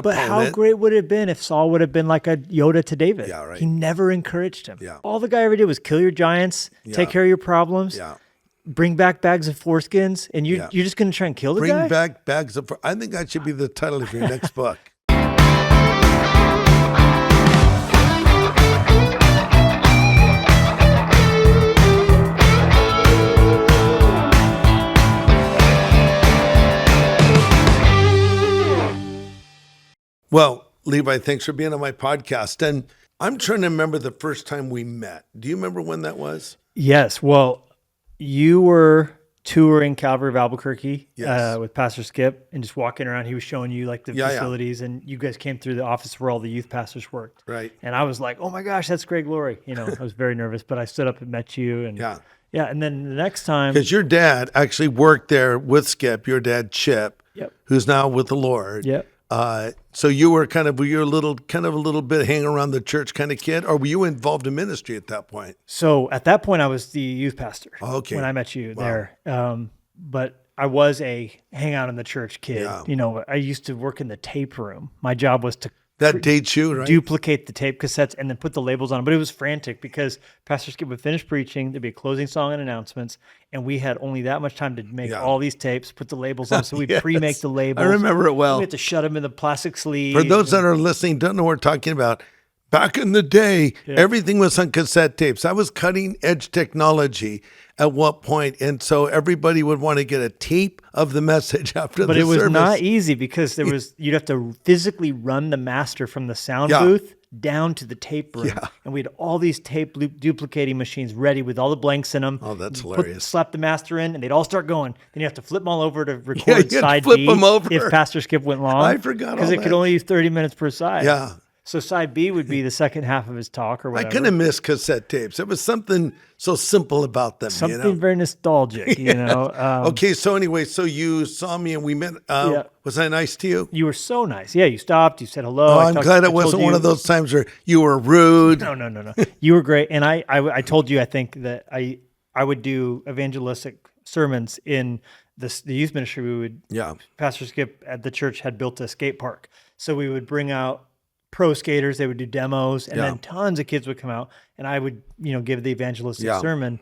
But how great would it have been if Saul would have been like a Yoda to David? Yeah, right. He never encouraged him. Yeah. All the guy ever did was kill your giants, take care of your problems, Yeah. bring back bags of foreskins, and you're just going to try and kill the guy? Bring back bags of... I think that should be the title of your next book. Well, Levi, thanks for being on my podcast. And I'm trying to remember the first time we met. Do you remember when that was? Yes. Well, you were touring Calvary of Albuquerque Yes. with Pastor Skip and just walking around. He was showing you like the facilities, and you guys came through the office where all the youth pastors worked. Right. And I was like, oh my gosh, that's Greg Laurie. I was very nervous, but I stood up and met you. And yeah. And then the next time, because your dad actually worked there with Skip, your dad, Chip, who's now with the Lord. Yep. So you were a little bit hanging around the church kind of kid, or were you involved in ministry at that point? So at that point I was the youth pastor. Okay. When I met you there. But I was a hang out in the church kid. Yeah. I used to work in the tape room. My job was to dates you, right? Duplicate the tape cassettes and then put the labels on them. But it was frantic because Pastor Skip would finish preaching, there'd be a closing song and announcements, and we had only that much time to make all these tapes, put the labels on. So we pre-make the labels. I remember it well. We had to shut them in the plastic sleeve. For those that are listening, don't know what we're talking about. Back in the day, everything was on cassette tapes. That was cutting edge technology at what point. And so everybody would want to get a tape of the message after the service. But it was not easy because you'd have to physically run the master from the sound booth down to the tape room. Yeah. And we had all these tape loop duplicating machines ready with all the blanks in them. Oh, that's hilarious. Slap the master in and they'd all start going. Then you have to flip them all over to record side flip B them over. if Pastor Skip went long. I forgot all that. Because it could only use 30 minutes per side. Yeah. So side B would be the second half of his talk or whatever. I kind of miss cassette tapes. There was something so simple about them. Something very nostalgic, Okay, so anyway, so you saw me and we met. Was I nice to you? You were so nice. Yeah, you stopped. You said hello. Oh, I'm glad it wasn't one of those times where you were rude. No. You were great. And I told you, I think that I would do evangelistic sermons in the youth ministry. We would, Pastor Skip at the church had built a skate park. So we would bring out pro skaters, they would do demos, and then tons of kids would come out, and I would, give the evangelistic sermon,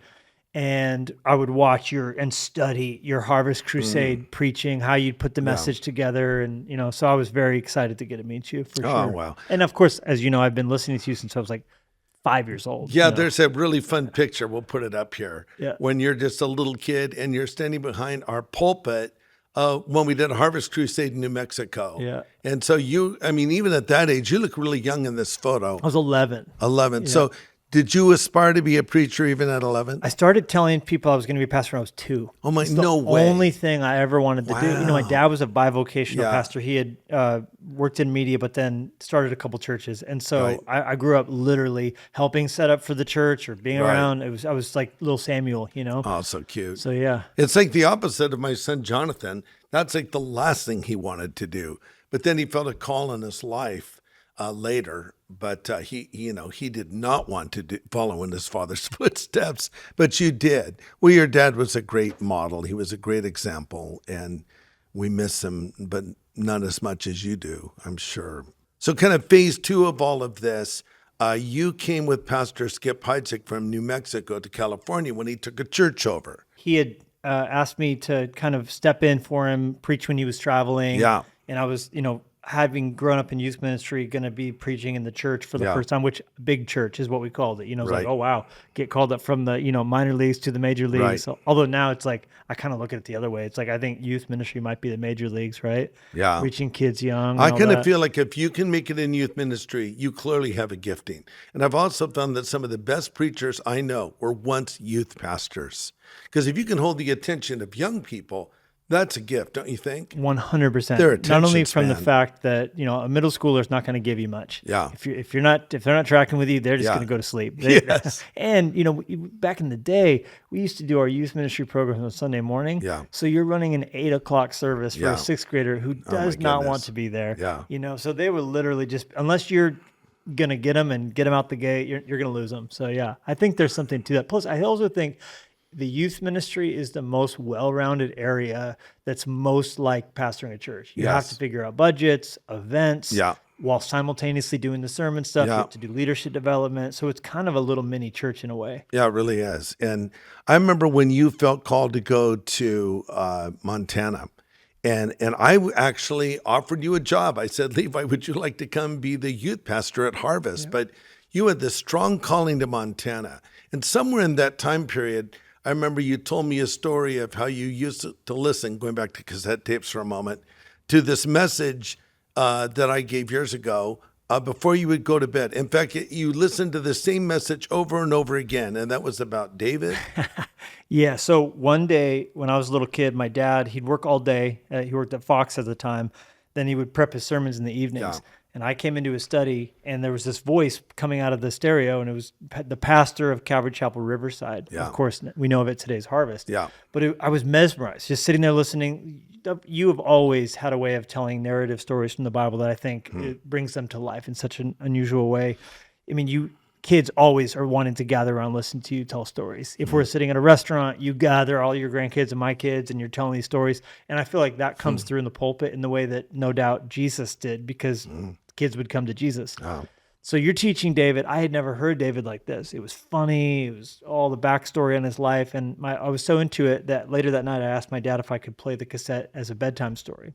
and I would watch and study your Harvest Crusade preaching, how you'd put the message together, and so I was very excited to get to meet you for sure. Oh, wow. And of course, as you know, I've been listening to you since I was like 5 years old. Yeah, there's a really fun picture. We'll put it up here. Yeah. When you're just a little kid and you're standing behind our pulpit when we did a Harvest Crusade in New Mexico. Yeah. And so even at that age, you look really young in this photo. I was 11. 11. Yeah. So did you aspire to be a preacher even at 11? I started telling people I was going to be a pastor when I was 2. Oh my, it's no the way. Only thing I ever wanted to do. My dad was a bivocational pastor. He had worked in media, but then started a couple churches. And so I grew up literally helping set up for the church or being around. I was like little Samuel, Oh, so cute. So yeah. It's like the opposite of my son, Jonathan. That's like the last thing he wanted to do. But then he felt a call in his life later. But he did not want to follow in his father's footsteps, but you did. Well, your dad was a great model. He was a great example, and we miss him, but not as much as you do, I'm sure. So kind of phase 2 of all of this, you came with Pastor Skip Heitzig from New Mexico to California when he took a church over. He had asked me to kind of step in for him, preach when he was traveling. Yeah. And I was, having grown up in youth ministry, going to be preaching in the church for the first time, which big church is what we called it. It's like, oh, wow, get called up from the, minor leagues to the major leagues. Right. So, although now it's like, I kind of look at it the other way. It's like, I think youth ministry might be the major leagues, right? Yeah. Reaching kids young. I kind of feel like if you can make it in youth ministry, you clearly have a gifting. And I've also found that some of the best preachers I know were once youth pastors. Because if you can hold the attention of young people, that's a gift, don't you think? 100%. Their attention not only from the span. fact that a middle schooler is not going to give you much. Yeah. If they're not tracking with you, they're just going to go to sleep. Yes. And back in the day, we used to do our youth ministry programs on Sunday morning. Yeah. So you're running an 8 o'clock service for a sixth grader who does not want to be there. Yeah. So they were literally just, unless you're gonna get them out the gate, you're gonna lose them. So yeah, I think there's something to that. Plus, I also think the youth ministry is the most well-rounded area that's most like pastoring a church. You have to figure out budgets, events, while simultaneously doing the sermon stuff. You have to do leadership development. So it's kind of a little mini church in a way. Yeah, it really is. And I remember when you felt called to go to Montana. And I actually offered you a job. I said, Levi, would you like to come be the youth pastor at Harvest? But you had this strong calling to Montana. And somewhere in that time period, I remember you told me a story of how you used to listen, going back to cassette tapes for a moment, to this message that I gave years ago before you would go to bed. In fact, you listened to the same message over and over again, and that was about David. Yeah. So one day when I was a little kid, my dad, he'd work all day. He worked at Fox at the time. Then he would prep his sermons in the evenings. Yeah. And I came into his study, and there was this voice coming out of the stereo, and it was the pastor of Calvary Chapel Riverside. Yeah. Of course, we know of it today as Harvest. Yeah. But I was mesmerized, just sitting there listening. You have always had a way of telling narrative stories from the Bible that I think it brings them to life in such an unusual way. I mean, kids always are wanting to gather around, listen to you tell stories. If we're sitting at a restaurant, you gather all your grandkids and my kids, and you're telling these stories. And I feel like that comes through in the pulpit in the way that no doubt Jesus did, because kids would come to Jesus. Oh. So you're teaching David. I had never heard David like this. It was funny. It was all the backstory on his life. And I was so into it that later that night, I asked my dad if I could play the cassette as a bedtime story.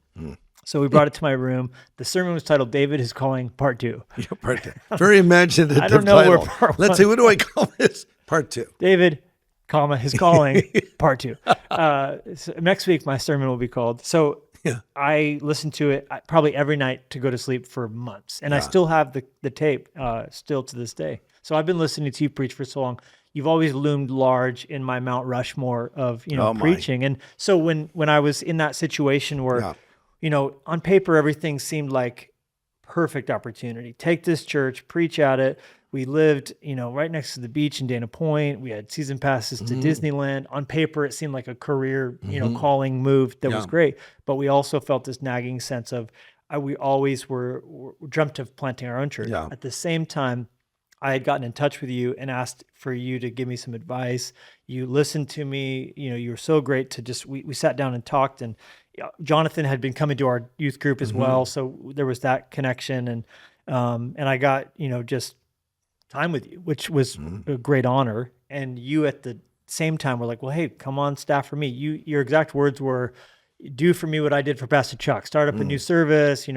So we brought it to my room. The sermon was titled, David is Calling, Part 2. Yeah, Part 2. Very imaginative I don't know title. Where part Let's see, what do I call this? Part 2. David, his calling, Part 2. So next week, my sermon will be called. So I listened to it probably every night to go to sleep for months. And I still have the tape still to this day. So I've been listening to you preach for so long. You've always loomed large in my Mount Rushmore of preaching. And so when I was in that situation where, on paper, everything seemed like perfect opportunity. Take this church, preach at it. We lived, right next to the beach in Dana Point. We had season passes to Disneyland. On paper, it seemed like a career, calling move that was great. But we also felt this nagging sense of we always were dreamt of planting our own church. Yeah. At the same time, I had gotten in touch with you and asked for you to give me some advice. You listened to me. You were so great to just, we sat down and talked, and Jonathan had been coming to our youth group as well. So there was that connection, and I got, just time with you, which was a great honor. And you at the same time were like, well, hey, come on staff for me. Your exact words were, do for me what I did for Pastor Chuck, start up a new service,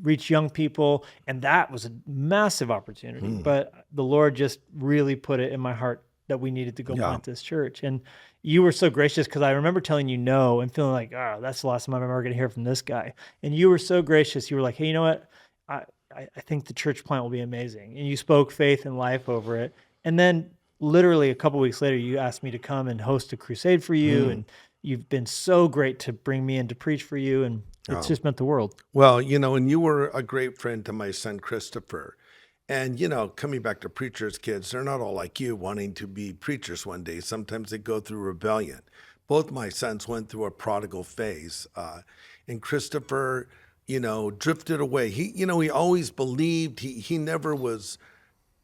reach young people. And that was a massive opportunity. But the Lord just really put it in my heart that we needed to go plant this church. And you were so gracious, because I remember telling you no and feeling like, that's the last time I'm ever going to hear from this guy. And you were so gracious. You were like, hey, you know what? I think the church plant will be amazing. And you spoke faith and life over it. And then literally a couple weeks later, you asked me to come and host a crusade for you. And you've been so great to bring me in to preach for you. And it's just meant the world. Well, and you were a great friend to my son, Christopher. And, coming back to preachers' kids, they're not all like you, wanting to be preachers one day. Sometimes they go through rebellion. Both my sons went through a prodigal phase. And Christopher, drifted away. He always believed. He never was.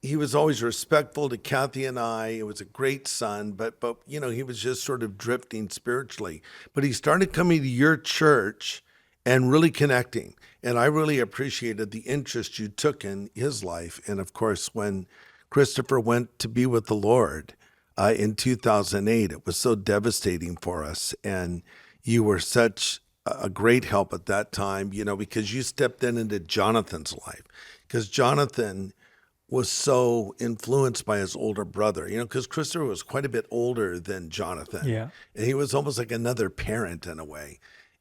He was always respectful to Kathy and I. It was a great son, but he was just sort of drifting spiritually. But he started coming to your church and really connecting. And I really appreciated the interest you took in his life. And of course, when Christopher went to be with the Lord in 2008, it was so devastating for us. And you were such a great help at that time, because you stepped into Jonathan's life. Because Jonathan was so influenced by his older brother, because Christopher was quite a bit older than Jonathan. Yeah. And he was almost like another parent in a way.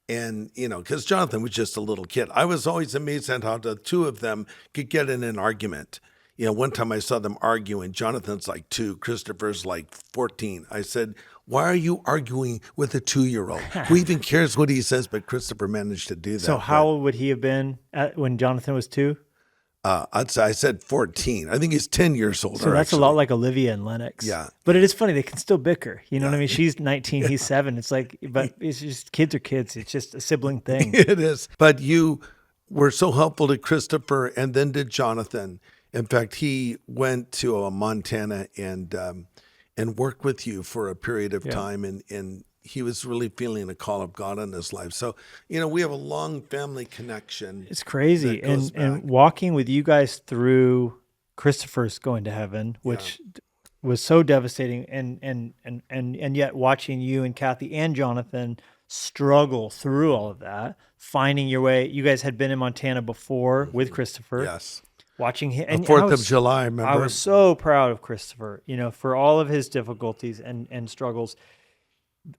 And, because Jonathan was just a little kid. I was always amazed at how the two of them could get in an argument. One time I saw them arguing. Jonathan's like 2, Christopher's like 14. I said, why are you arguing with a 2-year-old? Who even cares what he says? But Christopher managed to do that. So how old would he have been when Jonathan was 2? I said 14. I think he's 10 years older. So that's actually a lot like Olivia and Lennox. Yeah. But it is funny. They can still bicker. You know what I mean? She's 19, he's 7. It's like, but it's just kids are kids. It's just a sibling thing. It is. But you were so helpful to Christopher and then to Jonathan. In fact, he went to Montana and and work with you for a period of time. And he was really feeling a call of God in his life. So, we have a long family connection. It's crazy. And walking with you guys through Christopher's going to heaven, which was so devastating. And yet watching you and Kathy and Jonathan struggle through all of that, finding your way. You guys had been in Montana before with Christopher. Yes. Watching him. And 4th of July, remember? I was so proud of Christopher, for all of his difficulties and struggles.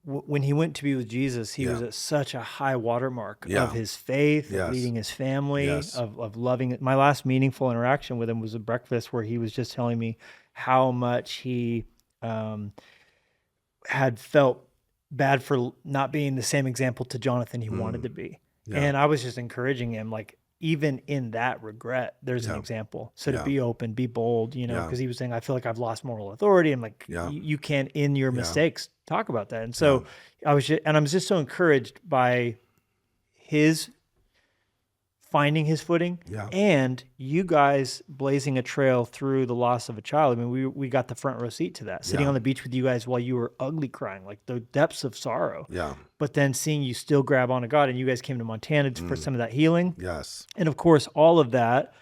When he went to be with Jesus, he was at such a high watermark of his faith, of leading his family, of loving it. My last meaningful interaction with him was a breakfast where he was just telling me how much he had felt bad for not being the same example to Jonathan he wanted to be. Yeah. And I was just encouraging him, like, even in that regret, there's an example. So to be open, be bold, because he was saying, I feel like I've lost moral authority. I'm like, you can't, in your mistakes, talk about that. And so I was just so encouraged by his finding his footing and you guys blazing a trail through the loss of a child. I mean, we got the front row seat to that, sitting on the beach with you guys while you were ugly crying, like the depths of sorrow. Yeah. But then seeing you still grab onto God, and you guys came to Montana for some of that healing. Yes. And of course, all of that,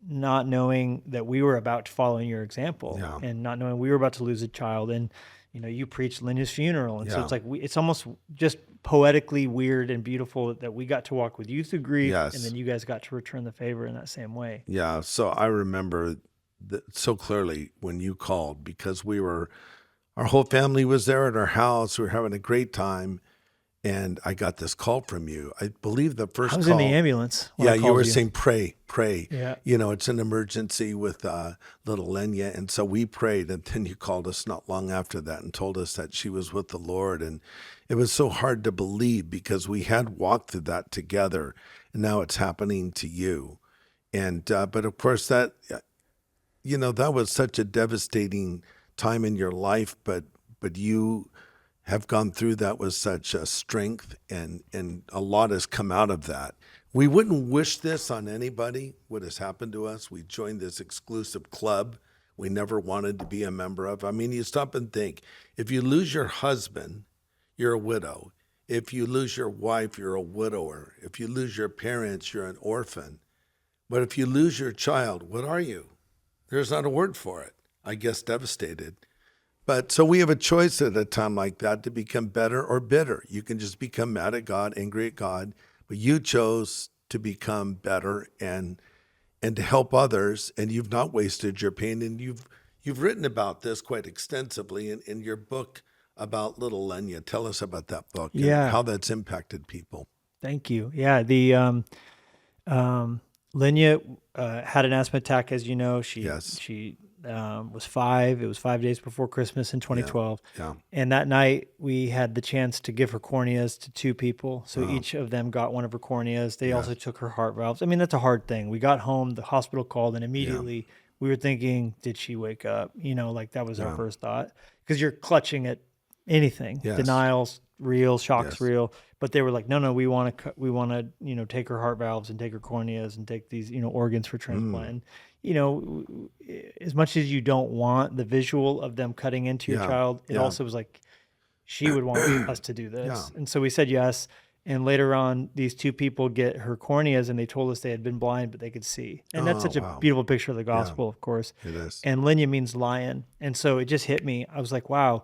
not knowing that we were about to follow in your example and not knowing we were about to lose a child. And, you preached Lenya's funeral. And so it's like, it's almost just poetically weird and beautiful that we got to walk with you through grief. And then you guys got to return the favor in that same way. Yeah. So I remember so clearly when you called, because our whole family was there at our house. We were having a great time. And I got this call from you. I believe the first call. I was in the ambulance. Yeah, you were saying, pray. Yeah. It's an emergency with little Lenya. And so we prayed. And then you called us not long after that and told us that she was with the Lord. And it was so hard to believe because we had walked through that together. And now it's happening to you. And but of course that, that was such a devastating time in your life. But you have gone through that with such strength, and a lot has come out of that. We wouldn't wish this on anybody, what has happened to us. We joined this exclusive club we never wanted to be a member of. I mean, you stop and think, if you lose your husband, you're a widow. If you lose your wife, you're a widower. If you lose your parents, you're an orphan. But if you lose your child, what are you? There's not a word for it. I guess devastated. But so we have a choice at a time like that to become better or bitter. You can just become mad at God, angry at God, but you chose to become better and to help others, and you've not wasted your pain. And you've written about this quite extensively in your book about little Lenya. Tell us about that book and how that's impacted people. Thank you. Yeah, the Lenya had an asthma attack, as you know. She was 5. It was 5 days before Christmas in 2012. Yeah. And that night we had the chance to give her corneas to 2 people. So each of them got one of her corneas. They also took her heart valves. I mean, that's a hard thing. We got home, the hospital called, and immediately we were thinking, did she wake up? Like that was our first thought. Because you're clutching at anything. Yes. Denial's real, shock's real. But they were like, no, we want to, take her heart valves and take her corneas and take these, organs for transplant. As much as you don't want the visual of them cutting into your child, it also was like, she would want us to do this. Yeah. And so we said yes. And later on, these 2 people get her corneas, and they told us they had been blind, but they could see. And that's such a beautiful picture of the gospel, of course. It is. And Lenya means lion. And so it just hit me. I was like, wow,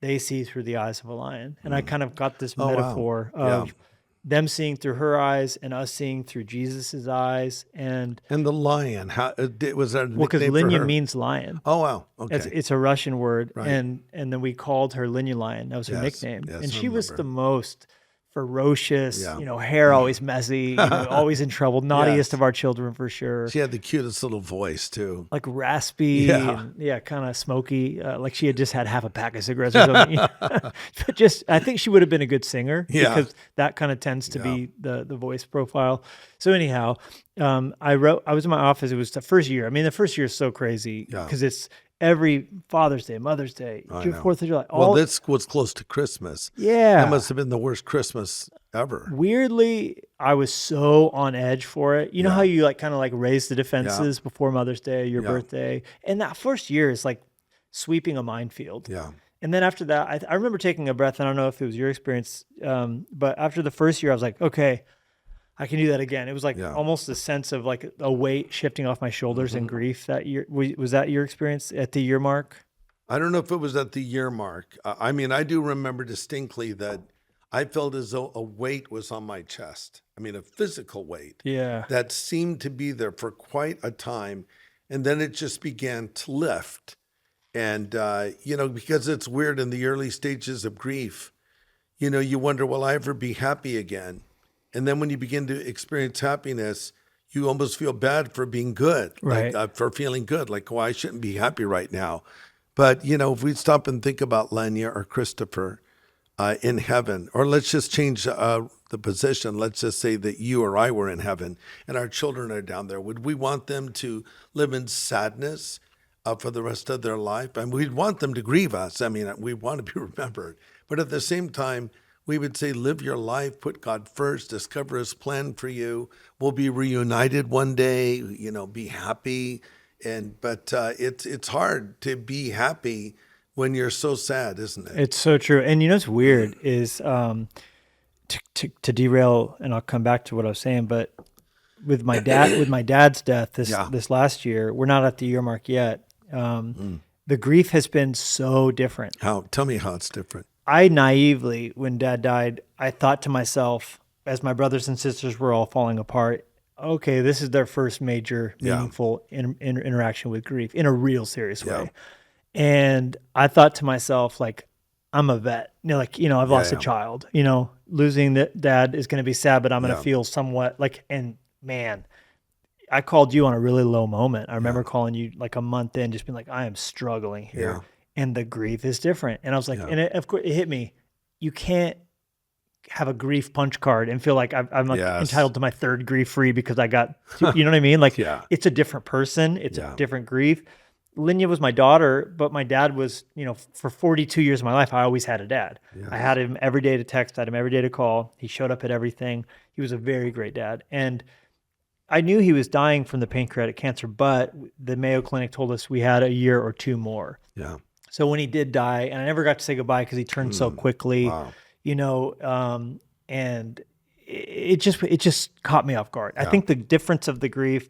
they see through the eyes of a lion. And I kind of got this metaphor of them seeing through her eyes and us seeing through Jesus's eyes. And the lion, how was that? Well, because Lenya means lion. Oh, wow. Okay. It's a Russian word. Right. And then we called her Lenya Lion. That was her nickname. Yes, and she was the most ferocious, hair always messy, always in trouble, naughtiest of our children for sure. She had the cutest little voice too. Like raspy and kind of smoky, like she had just had half a pack of cigarettes or something. But I think she would have been a good singer because that kind of tends to be the voice profile. So anyhow, I was in my office. It was the first year. I mean, the first year is so crazy because it's every Father's Day, Mother's Day, 4th of July. This was close to Christmas. Yeah. That must have been the worst Christmas ever. Weirdly, I was so on edge for it. You know how you kind of raise the defenses before Mother's Day, your birthday? And that first year is like sweeping a minefield. Yeah. And then after that, I remember taking a breath. I don't know if it was your experience, but after the first year, I was like, okay, I can do that again. It was like almost a sense of like a weight shifting off my shoulders and grief that year. Was that your experience at the year mark? I don't know if it was at the year mark. I mean, I do remember distinctly that I felt as though a weight was on my chest. I mean, a physical weight that seemed to be there for quite a time. And then it just began to lift. And, because it's weird in the early stages of grief, you wonder, will I ever be happy again? And then when you begin to experience happiness, you almost feel bad for being good, right? Like, for feeling good, like, I shouldn't be happy right now. But, if we stop and think about Lenya or Christopher in heaven, or let's just change the position. Let's just say that you or I were in heaven and our children are down there. Would we want them to live in sadness for the rest of their life? And we'd want them to grieve us. I mean, we want to be remembered. But at the same time, we would say, live your life, put God first, discover his plan for you. We'll be reunited one day, be happy. But it's hard to be happy when you're so sad, isn't it? It's so true. And what's weird is to derail, and I'll come back to what I was saying, but with my dad's death this last year, we're not at the year mark yet. The grief has been so different. Tell me how it's different. I naively, when Dad died, I thought to myself, as my brothers and sisters were all falling apart, okay, this is their first major meaningful interaction with grief in a real serious way. And I thought to myself, like, I'm a vet. I've lost a child. Losing Dad is going to be sad, but I'm going to feel somewhat like, and man, I called you on a really low moment. I remember calling you like a month in, just being like, I am struggling here. And the grief is different. And I was like, of course it hit me. You can't have a grief punch card and feel like I'm like entitled to my third grief free because I got, you know what I mean? Like it's a different person. It's a different grief. Lenya was my daughter, but my dad was, for 42 years of my life, I always had a dad. I had him every day to text, I had him every day to call. He showed up at everything. He was a very great dad. And I knew he was dying from the pancreatic cancer, but the Mayo Clinic told us we had a year or two more. Yeah. So when he did die, and I never got to say goodbye because he turned so quickly, and it just caught me off guard. I think the difference of the grief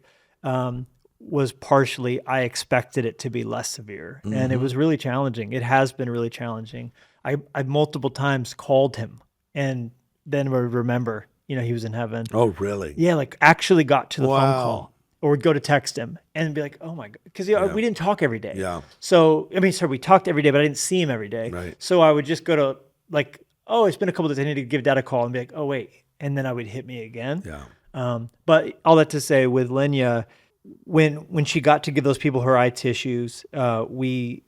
was partially I expected it to be less severe, and it was really challenging. It has been really challenging. I multiple times called him, and then would remember, he was in heaven. Oh, really? Yeah, like actually got to the phone call. Or would go to text him and be like, oh my God, because we didn't talk every day. Yeah. So, we talked every day, but I didn't see him every day. Right. So I would just go to like, oh, it's been a couple of days, I need to give Dad a call, and be like, oh wait. And then I would hit me again. Yeah. But all that to say, with Lenya, when she got to give those people her eye tissues, we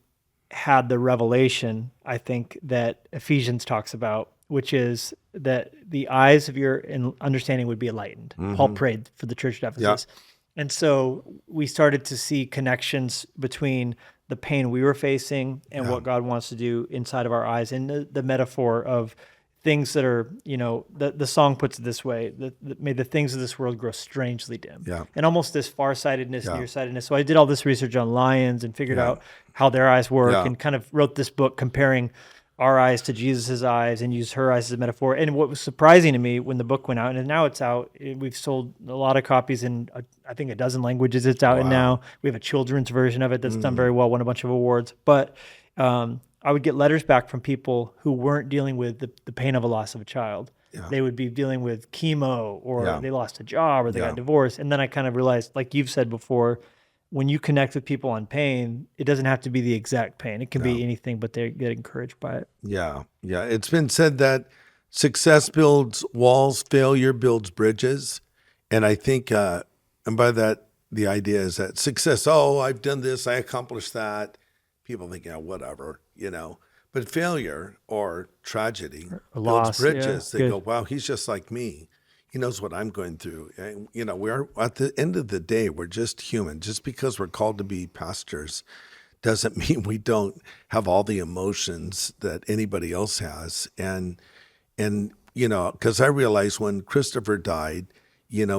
had the revelation, I think, that Ephesians talks about, which is that the eyes of your understanding would be enlightened. Paul prayed for the church at Ephesus. Yeah. And so we started to see connections between the pain we were facing and what God wants to do inside of our eyes, and the metaphor of things that are, the song puts it this way, may the things of this world grow strangely dim. Yeah. And almost this farsightedness, nearsightedness. So I did all this research on lions and figured out how their eyes work and kind of wrote this book comparing our eyes to Jesus's eyes and use her eyes as a metaphor. And what was surprising to me when the book went out, and now it's out, we've sold a lot of copies in, I think, a dozen languages it's out in now. We have a children's version of it that's done very well, won a bunch of awards. But I would get letters back from people who weren't dealing with the pain of a loss of a child. Yeah. They would be dealing with chemo, or they lost a job, or they got divorced. And then I kind of realized, like you've said before, when you connect with people on pain, it doesn't have to be the exact pain. It can be anything, but they get encouraged by it. Yeah. Yeah. It's been said that success builds walls, failure builds bridges. And I think, and by that, the idea is that success, I've done this, I accomplished that. People think, whatever, But failure or tragedy builds bridges. They go, wow, he's just like me. He knows what I'm going through. And, we're at the end of the day, we're just human. Just because we're called to be pastors doesn't mean we don't have all the emotions that anybody else has. And because I realized when Christopher died,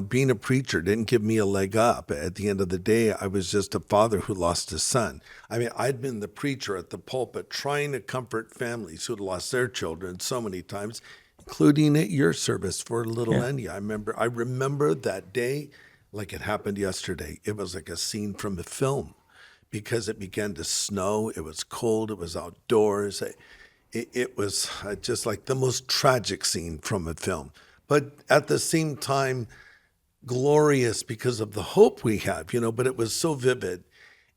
being a preacher didn't give me a leg up. At the end of the day, I was just a father who lost his son. I mean, I'd been the preacher at the pulpit trying to comfort families who'd lost their children so many times, including at your service for little Lenya. I remember that day like it happened yesterday. It was like a scene from a film because it began to snow. It was cold. It was outdoors. It was just like the most tragic scene from a film. But at the same time, glorious because of the hope we have, but it was so vivid.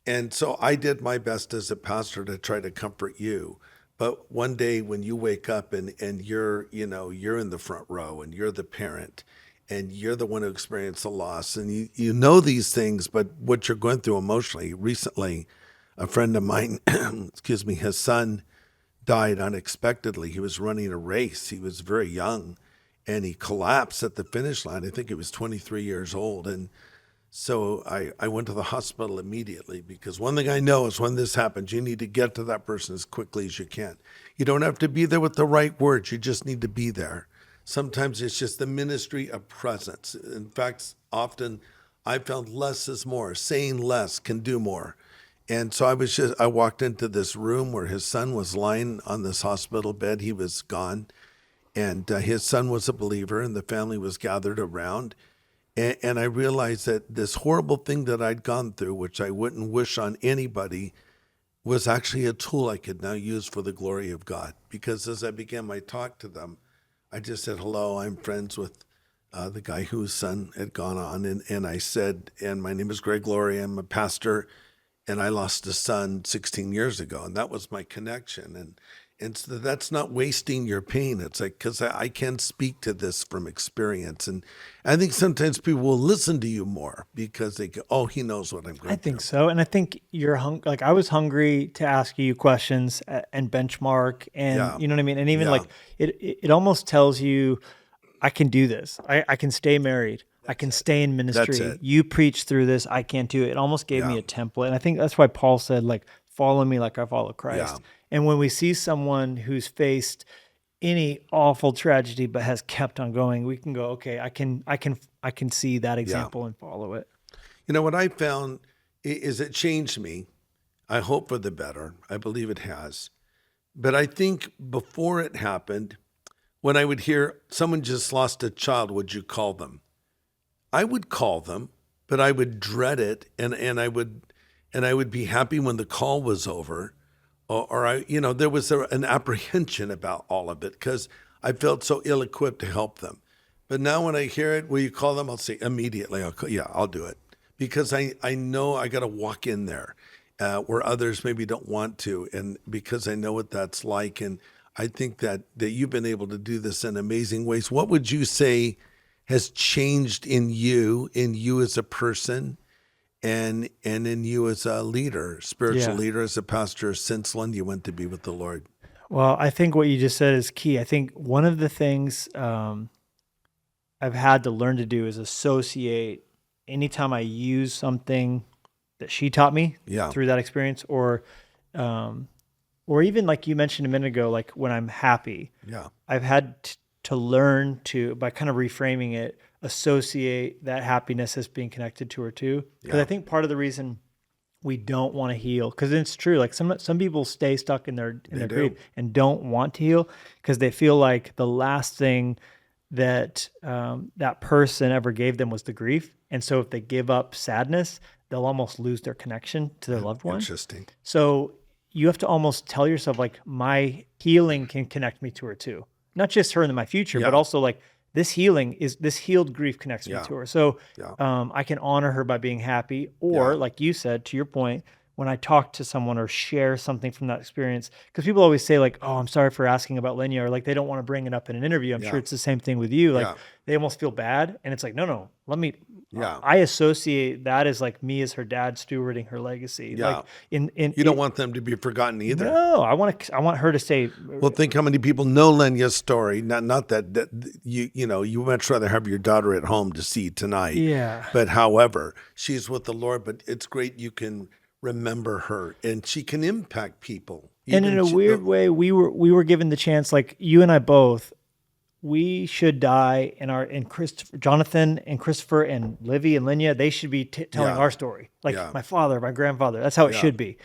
And so I did my best as a pastor to try to comfort you. But one day when you wake up and you're in the front row and you're the parent and you're the one who experienced the loss and you know these things, but what you're going through emotionally. Recently, a friend of mine, his son died unexpectedly. He was running a race. He was very young. And he collapsed at the finish line. I think he was 23 years old. And so I went to the hospital immediately because one thing I know is when this happens, you need to get to that person as quickly as you can. You don't have to be there with the right words. You just need to be there. Sometimes it's just the ministry of presence. In fact, often I found less is more. Saying less can do more. And so I walked into this room where his son was lying on this hospital bed. He was gone. And his son was a believer, and the family was gathered around. And I realized that this horrible thing that I'd gone through, which I wouldn't wish on anybody, was actually a tool I could now use for the glory of God. Because as I began my talk to them, I just said, hello, I'm friends with the guy whose son had gone on. And I said, and my name is Greg Laurie, I'm a pastor, and I lost a son 16 years ago. And that was my connection. And so that's not wasting your pain. It's like, because I can speak to this from experience. And I think sometimes people will listen to you more because they go, oh, he knows what I'm going through. I think so. And I think you're like, I was hungry to ask you questions and benchmark and you know what I mean? And even like, it almost tells you, I can do this. I can stay married. I can stay in ministry. You preach through this. I can't do it. It almost gave me a template. And I think that's why Paul said, like, follow me like I follow Christ. Yeah. And when we see someone who's faced any awful tragedy but has kept on going, we can go, okay, I can see that example and follow it. What I found is it changed me. I hope for the better. I believe it has. But I think before it happened, when I would hear someone just lost a child, would you call them? I would call them, but I would dread it, and I would be happy when the call was over. Or there was an apprehension about all of it because I felt so ill-equipped to help them. But now when I hear it, will you call them? I'll say immediately, I'll do it. Because I know I got to walk in there where others maybe don't want to. And because I know what that's like. And I think that you've been able to do this in amazing ways. What would you say has changed in you as a person? And in you as a leader, spiritual leader, as a pastor, since Lenya went to be with the Lord? Well, I think what you just said is key. I think one of the things I've had to learn to do is associate anytime I use something that she taught me through that experience, or even like you mentioned a minute ago, like when I'm happy. Yeah, I've had to learn to, by kind of reframing it, associate that happiness as being connected to her too. Because I think part of the reason we don't want to heal, because it's true, like some people stay stuck in their grief and don't want to heal because they feel like the last thing that that person ever gave them was the grief. And so if they give up sadness, they'll almost lose their connection to their loved one. Interesting. So you have to almost tell yourself, like, my healing can connect me to her too. Not just her in my future, but also like, this healed grief connects me to her. So I can honor her by being happy. Or like you said, to your point, when I talk to someone or share something from that experience, because people always say like, oh, I'm sorry for asking about Lenya, or like they don't want to bring it up in an interview. I'm sure it's the same thing with you. Like they almost feel bad. And it's like, no, let me, I associate that as like me as her dad stewarding her legacy. Like you don't want them to be forgotten either. No, I want her to say. Well, think how many people know Lenya's story. Not that you much rather have your daughter at home to see tonight. Yeah. But however, she's with the Lord. But it's great you can remember her, and she can impact people. And in a weird way, we were given the chance, like you and I both, we should die, and Jonathan and Christopher and Livy and Lenya, they should be telling our story. Like my father, my grandfather, that's how it should be.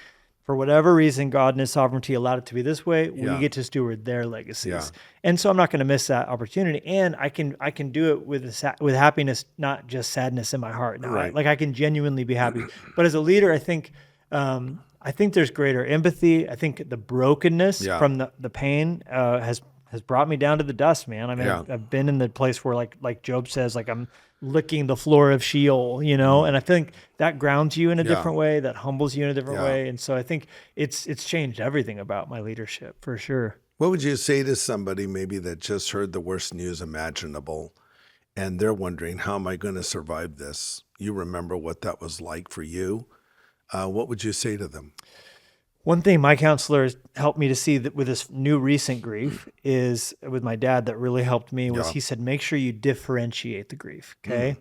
For whatever reason, God in his sovereignty allowed it to be this way. We get to steward their legacies. And so I'm not going to miss that opportunity. And I can do it with happiness, not just sadness in my heart. Now, like I can genuinely be happy. But as a leader, I think there's greater empathy. I think the brokenness from the pain has brought me down to the dust, man. I mean, I've been in the place where like Job says, like I'm licking the floor of Sheol, and I think that grounds you in a different way, that humbles you in a different way. And so I think it's changed everything about my leadership for sure. What would you say to somebody maybe that just heard the worst news imaginable and they're wondering, how am I going to survive this? You remember what that was like for you. What would you say to them? One thing my counselor has helped me to see that with this new recent grief is with my dad that really helped me was he said, make sure you differentiate the grief. Okay.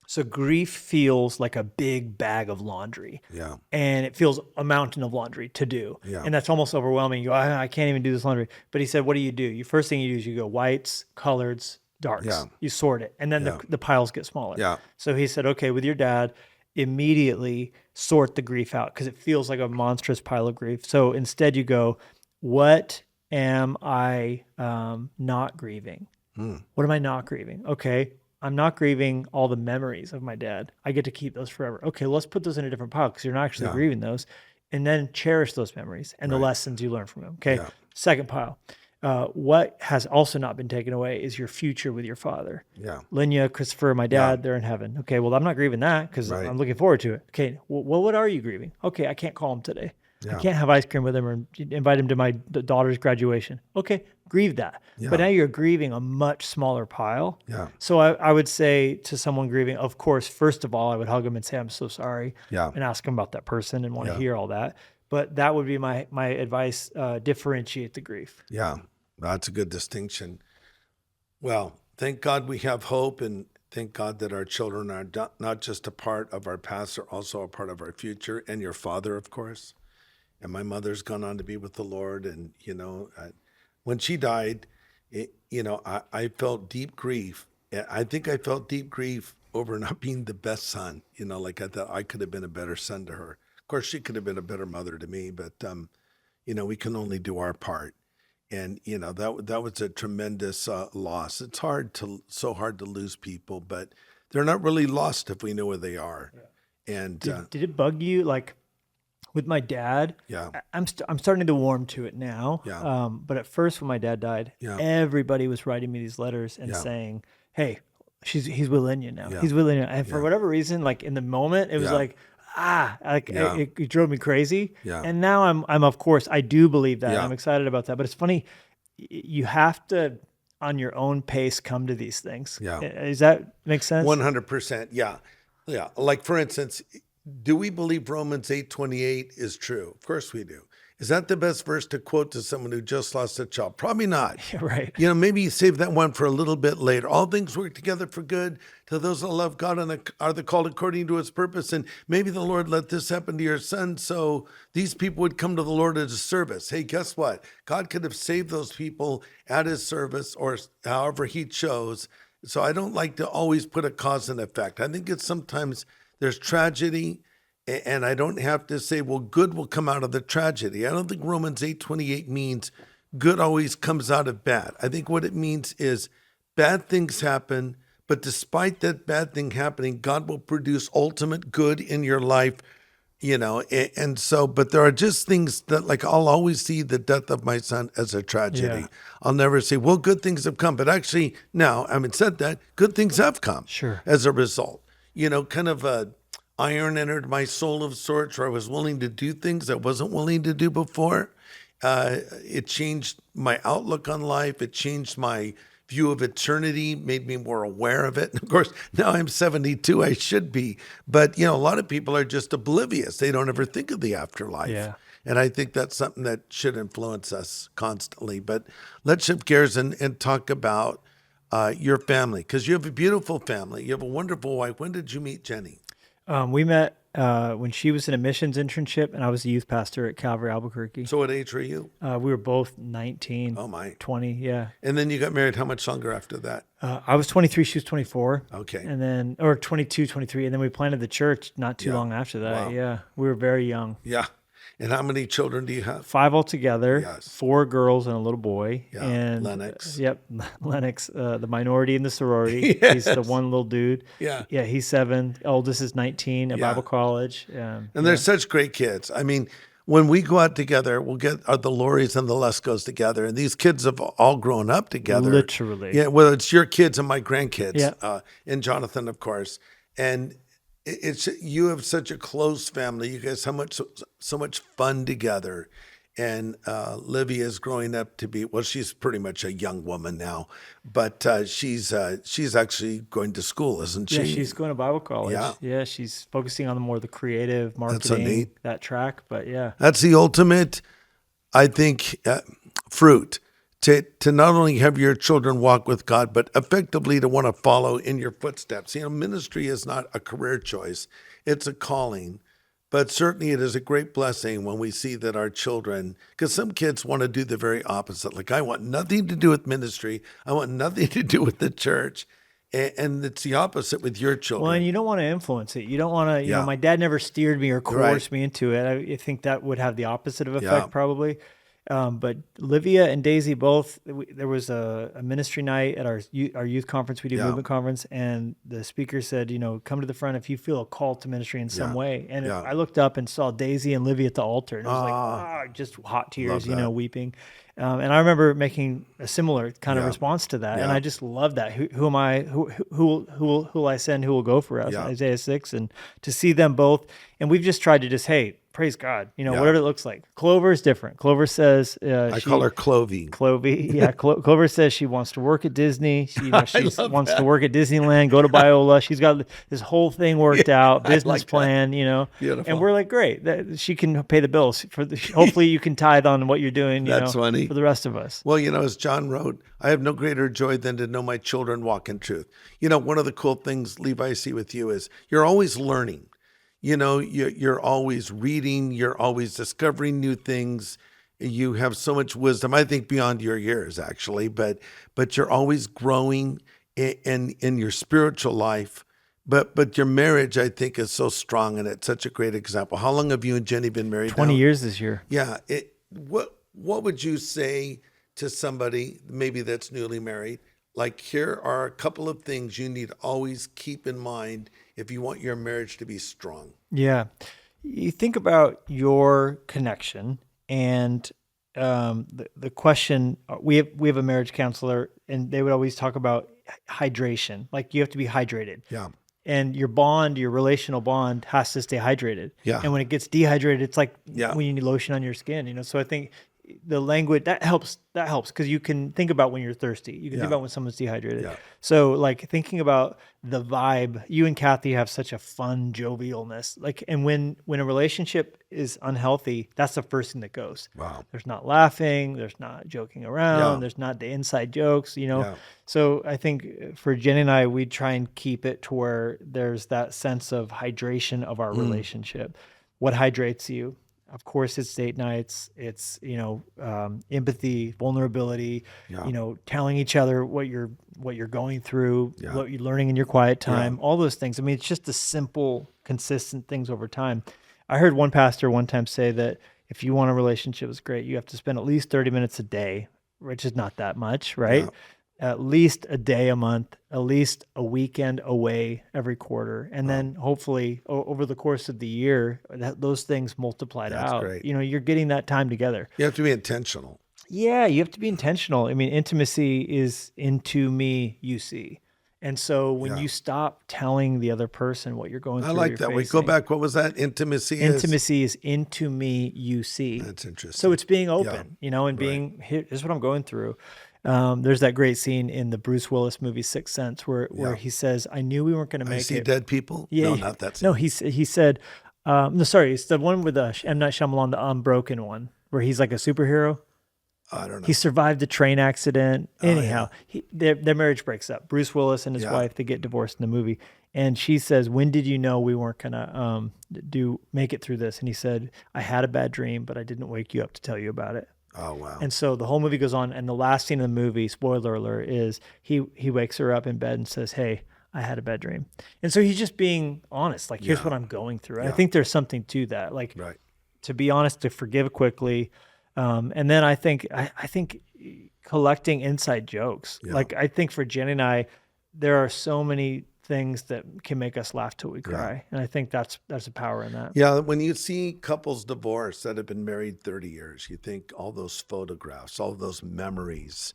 So grief feels like a big bag of laundry. Yeah. And it feels a mountain of laundry to do. Yeah. And that's almost overwhelming. You go, I can't even do this laundry. But he said, what do? You first thing you do is you go whites, coloreds, darks. Yeah. You sort it. And then the piles get smaller. Yeah. So he said, okay, with your dad, immediately sort the grief out because it feels like a monstrous pile of grief. So instead you go, what am I not grieving? What am I not grieving? Okay, I'm not grieving all the memories of my dad. I get to keep those forever. Okay, let's put those in a different pile because you're not actually grieving those. And then cherish those memories and the lessons you learn from them. Okay, second pile. What has also not been taken away is your future with your father. Yeah. Lenya, Christopher, my dad, they're in heaven. Okay, well, I'm not grieving that because I'm looking forward to it. Okay, well, what are you grieving? Okay, I can't call him today. I can't have ice cream with him or invite him to my daughter's graduation. Okay, grieve that. But now you're grieving a much smaller pile. Yeah. So I would say to someone grieving, of course, first of all, I would hug him and say, I'm so sorry. And ask him about that person and want to hear all that. But that would be my advice, differentiate the grief. Yeah. That's a good distinction. Well, thank God we have hope, and thank God that our children are not just a part of our past, they're also a part of our future, and your father, of course. And my mother's gone on to be with the Lord. And, when she died, I felt deep grief. I think I felt deep grief over not being the best son, like I thought I could have been a better son to her. Of course, she could have been a better mother to me, but, we can only do our part. And, that was a tremendous loss. It's so hard to lose people, but they're not really lost if we know where they are. Yeah. And did it bug you? Like with my dad, I'm starting to warm to it now. Yeah. But at first when my dad died, everybody was writing me these letters and saying, hey, he's with Lenya now. Yeah. He's with Lenya. And for whatever reason, like in the moment, it was like, it drove me crazy. Yeah. And now I'm of course, I do believe that. I'm excited about that. But it's funny, you have to, on your own pace, come to these things. Yeah. Does that make sense? 100%. Yeah. Yeah. Like for instance, do we believe Romans 8:28 is true? Of course we do. Is that the best verse to quote to someone who just lost a child? Probably not. Yeah, right. Maybe you save that one for a little bit later. All things work together for good to those that love God and are the called according to his purpose. And maybe the Lord let this happen to your son so these people would come to the Lord as a service. Hey, guess what? God could have saved those people at his service or however he chose. So I don't like to always put a cause and effect. I think it's sometimes there's tragedy, and I don't have to say, well, good will come out of the tragedy. I don't think Romans 8:28 means good always comes out of bad. I think what it means is bad things happen, but despite that bad thing happening, God will produce ultimate good in your life, and so, but there are just things that, like, I'll always see the death of my son as a tragedy. Yeah. I'll never say, well, good things have come, but actually now, having said that, good things have come as a result. Kind of a iron entered my soul of sorts where I was willing to do things I wasn't willing to do before. It changed my outlook on life. It changed my view of eternity, made me more aware of it. And of course, now I'm 72, I should be. But, a lot of people are just oblivious. They don't ever think of the afterlife. Yeah. And I think that's something that should influence us constantly. But let's shift gears and talk about your family, because you have a beautiful family. You have a wonderful wife. When did you meet Jenny? We met when she was in a missions internship, and I was a youth pastor at Calvary Albuquerque. So what age were you? We were both 19, Oh my. 20, yeah. And then you got married how much longer after that? I was 23, she was 24. Okay. And then, or 22, 23. And then we planted the church not too long after that. Wow. Yeah. We were very young. Yeah. And how many children do you have? 5 altogether, Yes. 4 girls and a little boy. Yeah. And Lennox. Yep. Lennox, the minority in the sorority. Yes. He's the one little dude. Yeah. Yeah. He's 7. Oldest is 19 at Bible college. And they're such great kids. I mean, when we go out together, we'll get the Lauries and the Luskos together, and these kids have all grown up together. Literally. Yeah, well, it's your kids and my grandkids, Yeah. And Jonathan, of course. And it's you have such a close family. You guys have so much fun together. And Livy is growing up to be, well, she's pretty much a young woman now, but she's actually going to school, isn't she? Yeah, she's going to Bible college. Yeah. Yeah, she's focusing on the creative marketing, that track. But yeah. That's the ultimate, I think, fruit to not only have your children walk with God, but effectively to want to follow in your footsteps. You know, ministry is not a career choice. It's a calling. But certainly it is a great blessing when we see that our children, because some kids want to do the very opposite. Like, I want nothing to do with ministry. I want nothing to do with the church. And it's the opposite with your children. Well, and you don't want to influence it. You don't want to, you know, my dad never steered me or coerced me into it. I think that would have the opposite of effect probably. But Livia and Daisy both, there was a ministry night at our youth conference. We do movement conference, and the speaker said, you know, come to the front if you feel a call to ministry in some way. And I looked up and saw Daisy and Livia at the altar, and it was like, just hot tears, you know, weeping. And I remember making a similar kind of response to that, and I just love that. Who am I? Who will I send? Who will go for us? Isaiah 6, and to see them both, and we've just tried to just praise God, you know, whatever it looks like. Clover is different. Clover says, I call her Clovey. Clovey, yeah. Clover says she wants to work at Disney. She wants to work at Disneyland, go to Biola. She's got this whole thing worked out, business plan, you know. Beautiful. And we're like, great, she can pay the bills. Hopefully you can tithe on what you're doing, That's funny. for the rest of us. Well, you know, as John wrote, I have no greater joy than to know my children walk in truth. You know, one of the cool things, Levi, I see with you is you're always learning. You know, you're always reading, you're always discovering new things. You have so much wisdom, I think beyond your years actually, but you're always growing in your spiritual life. But your marriage, I think, is so strong, and it's such a great example. How long have you and Jenny been married 20 now? years this year. Yeah. What would you say to somebody maybe that's newly married? Like, here are a couple of things you need to always keep in mind if you want your marriage to be strong. Yeah. You think about your connection, and the question, we have a marriage counselor, and they would always talk about hydration. Like, you have to be hydrated. Yeah. And your bond, your relational bond, has to stay hydrated. Yeah. And when it gets dehydrated, it's like when you need lotion on your skin, you know? So I think the language that helps because you can think about when you're thirsty. You can think about when someone's dehydrated. Yeah. So like thinking about the vibe, you and Kathy have such a fun jovialness. Like, and when a relationship is unhealthy, that's the first thing that goes. Wow. There's not laughing, there's not joking around, there's not the inside jokes, you know? Yeah. So I think for Jenny and I, we try and keep it to where there's that sense of hydration of our relationship. What hydrates you? Of course, it's date nights. It's, you know, empathy, vulnerability. You know, telling each other what you're going through, what you're learning in your quiet time. All those things. I mean, it's just the simple, consistent things over time. I heard one pastor one time say that if you want a relationship that's great, you have to spend at least 30 minutes a day, which is not that much, right? Yeah. At least a day a month, at least a weekend away every quarter. And then hopefully over the course of the year, those things multiplied out. Great. You know, you're getting that time together. You have to be intentional. Yeah, you have to be intentional. I mean, intimacy is into me, you see. And so when you stop telling the other person what you're going through, I like that. We go back. What was that? Intimacy is into me, you see. That's interesting. So it's being open, you know, and being, here's what I'm going through. There's that great scene in the Bruce Willis movie Sixth Sense where he says, "I knew we weren't going to make it." See dead people? Yeah, no, not that scene. No, he said, no, sorry, it's the one with M. Night Shyamalan, the Unbroken one, where he's like a superhero. I don't know. He survived a train accident. Anyhow, their marriage breaks up. Bruce Willis and his wife, they get divorced in the movie. And she says, when did you know we weren't going to make it through this? And he said, I had a bad dream, but I didn't wake you up to tell you about it. Oh, wow. And so the whole movie goes on, and the last scene of the movie, spoiler alert, is he wakes her up in bed and says, hey, I had a bad dream. And so he's just being honest, like, here's what I'm going through. And I think there's something to that, like, to be honest, to forgive quickly. And then I think collecting inside jokes. Like, I think for Jenny and I, there are so many things that can make us laugh till we cry. And I think that's a power in that. Yeah. When you see couples divorce that have been married 30 years, you think all those photographs, all those memories.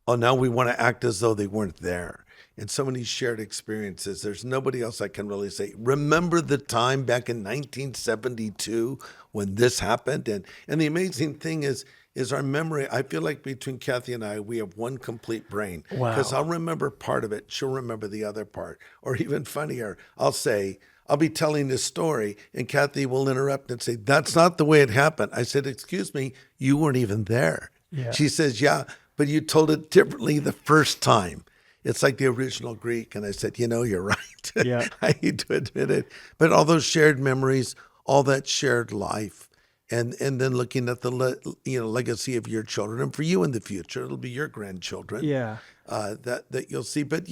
Oh, now we want to act as though they weren't there. And so many shared experiences. There's nobody else I can really say, remember the time back in 1972 when this happened? And the amazing thing is our memory. I feel like between Kathy and I, we have one complete brain. Wow. Because I'll remember part of it. She'll remember the other part. Or even funnier, I'll be telling this story and Kathy will interrupt and say, that's not the way it happened. I said, excuse me, you weren't even there. Yeah. She says, yeah, but you told it differently the first time. It's like the original Greek. And I said, you're right. Yeah. I hate to admit it. But all those shared memories, all that shared life, and then looking at the legacy of your children, and for you in the future, it'll be your grandchildren. Yeah. That you'll see. But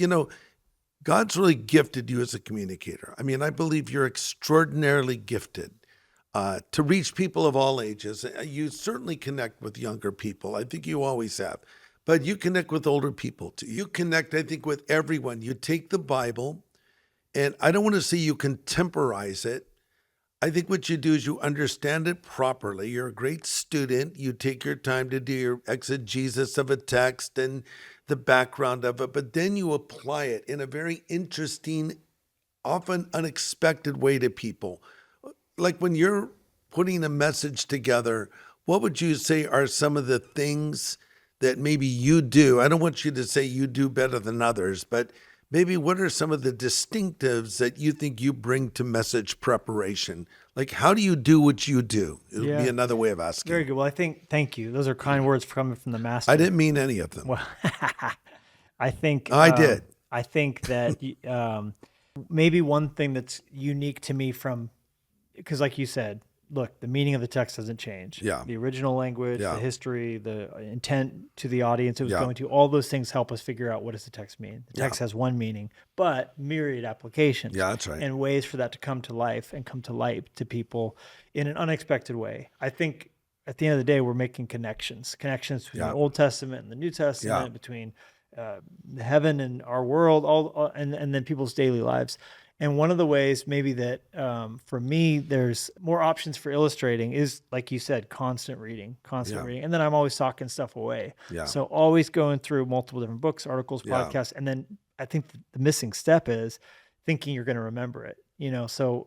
God's really gifted you as a communicator. I mean, I believe you're extraordinarily gifted to reach people of all ages. You certainly connect with younger people. I think you always have. But you connect with older people too. You connect, I think, with everyone. You take the Bible, and I don't want to say you contemporize it. I think what you do is you understand it properly. You're a great student. You take your time to do your exegesis of a text and the background of it, but then you apply it in a very interesting, often unexpected way to people. Like when you're putting a message together, what would you say are some of the things that maybe you do? I don't want you to say you do better than others, but maybe what are some of the distinctives that you think you bring to message preparation? Like, how do you do what you do? It would be another way of asking. Very good. Well, thank you. Those are kind words coming from the master. I didn't mean any of them. Well, I think I did. I think that maybe one thing that's unique to me because like you said, look, the meaning of the text doesn't change. Yeah. The original language, the history, the intent to the audience it was going to, all those things help us figure out what does the text mean. The text has one meaning, but myriad applications. Yeah, that's right. And ways for that to come to life and come to light to people in an unexpected way. I think at the end of the day, we're making connections between the Old Testament and the New Testament, between heaven and our world, and then people's daily lives. And one of the ways maybe that for me, there's more options for illustrating is, like you said, constant reading. And then I'm always socking stuff away. Yeah. So always going through multiple different books, articles, podcasts. And then I think the missing step is thinking you're going to remember it. So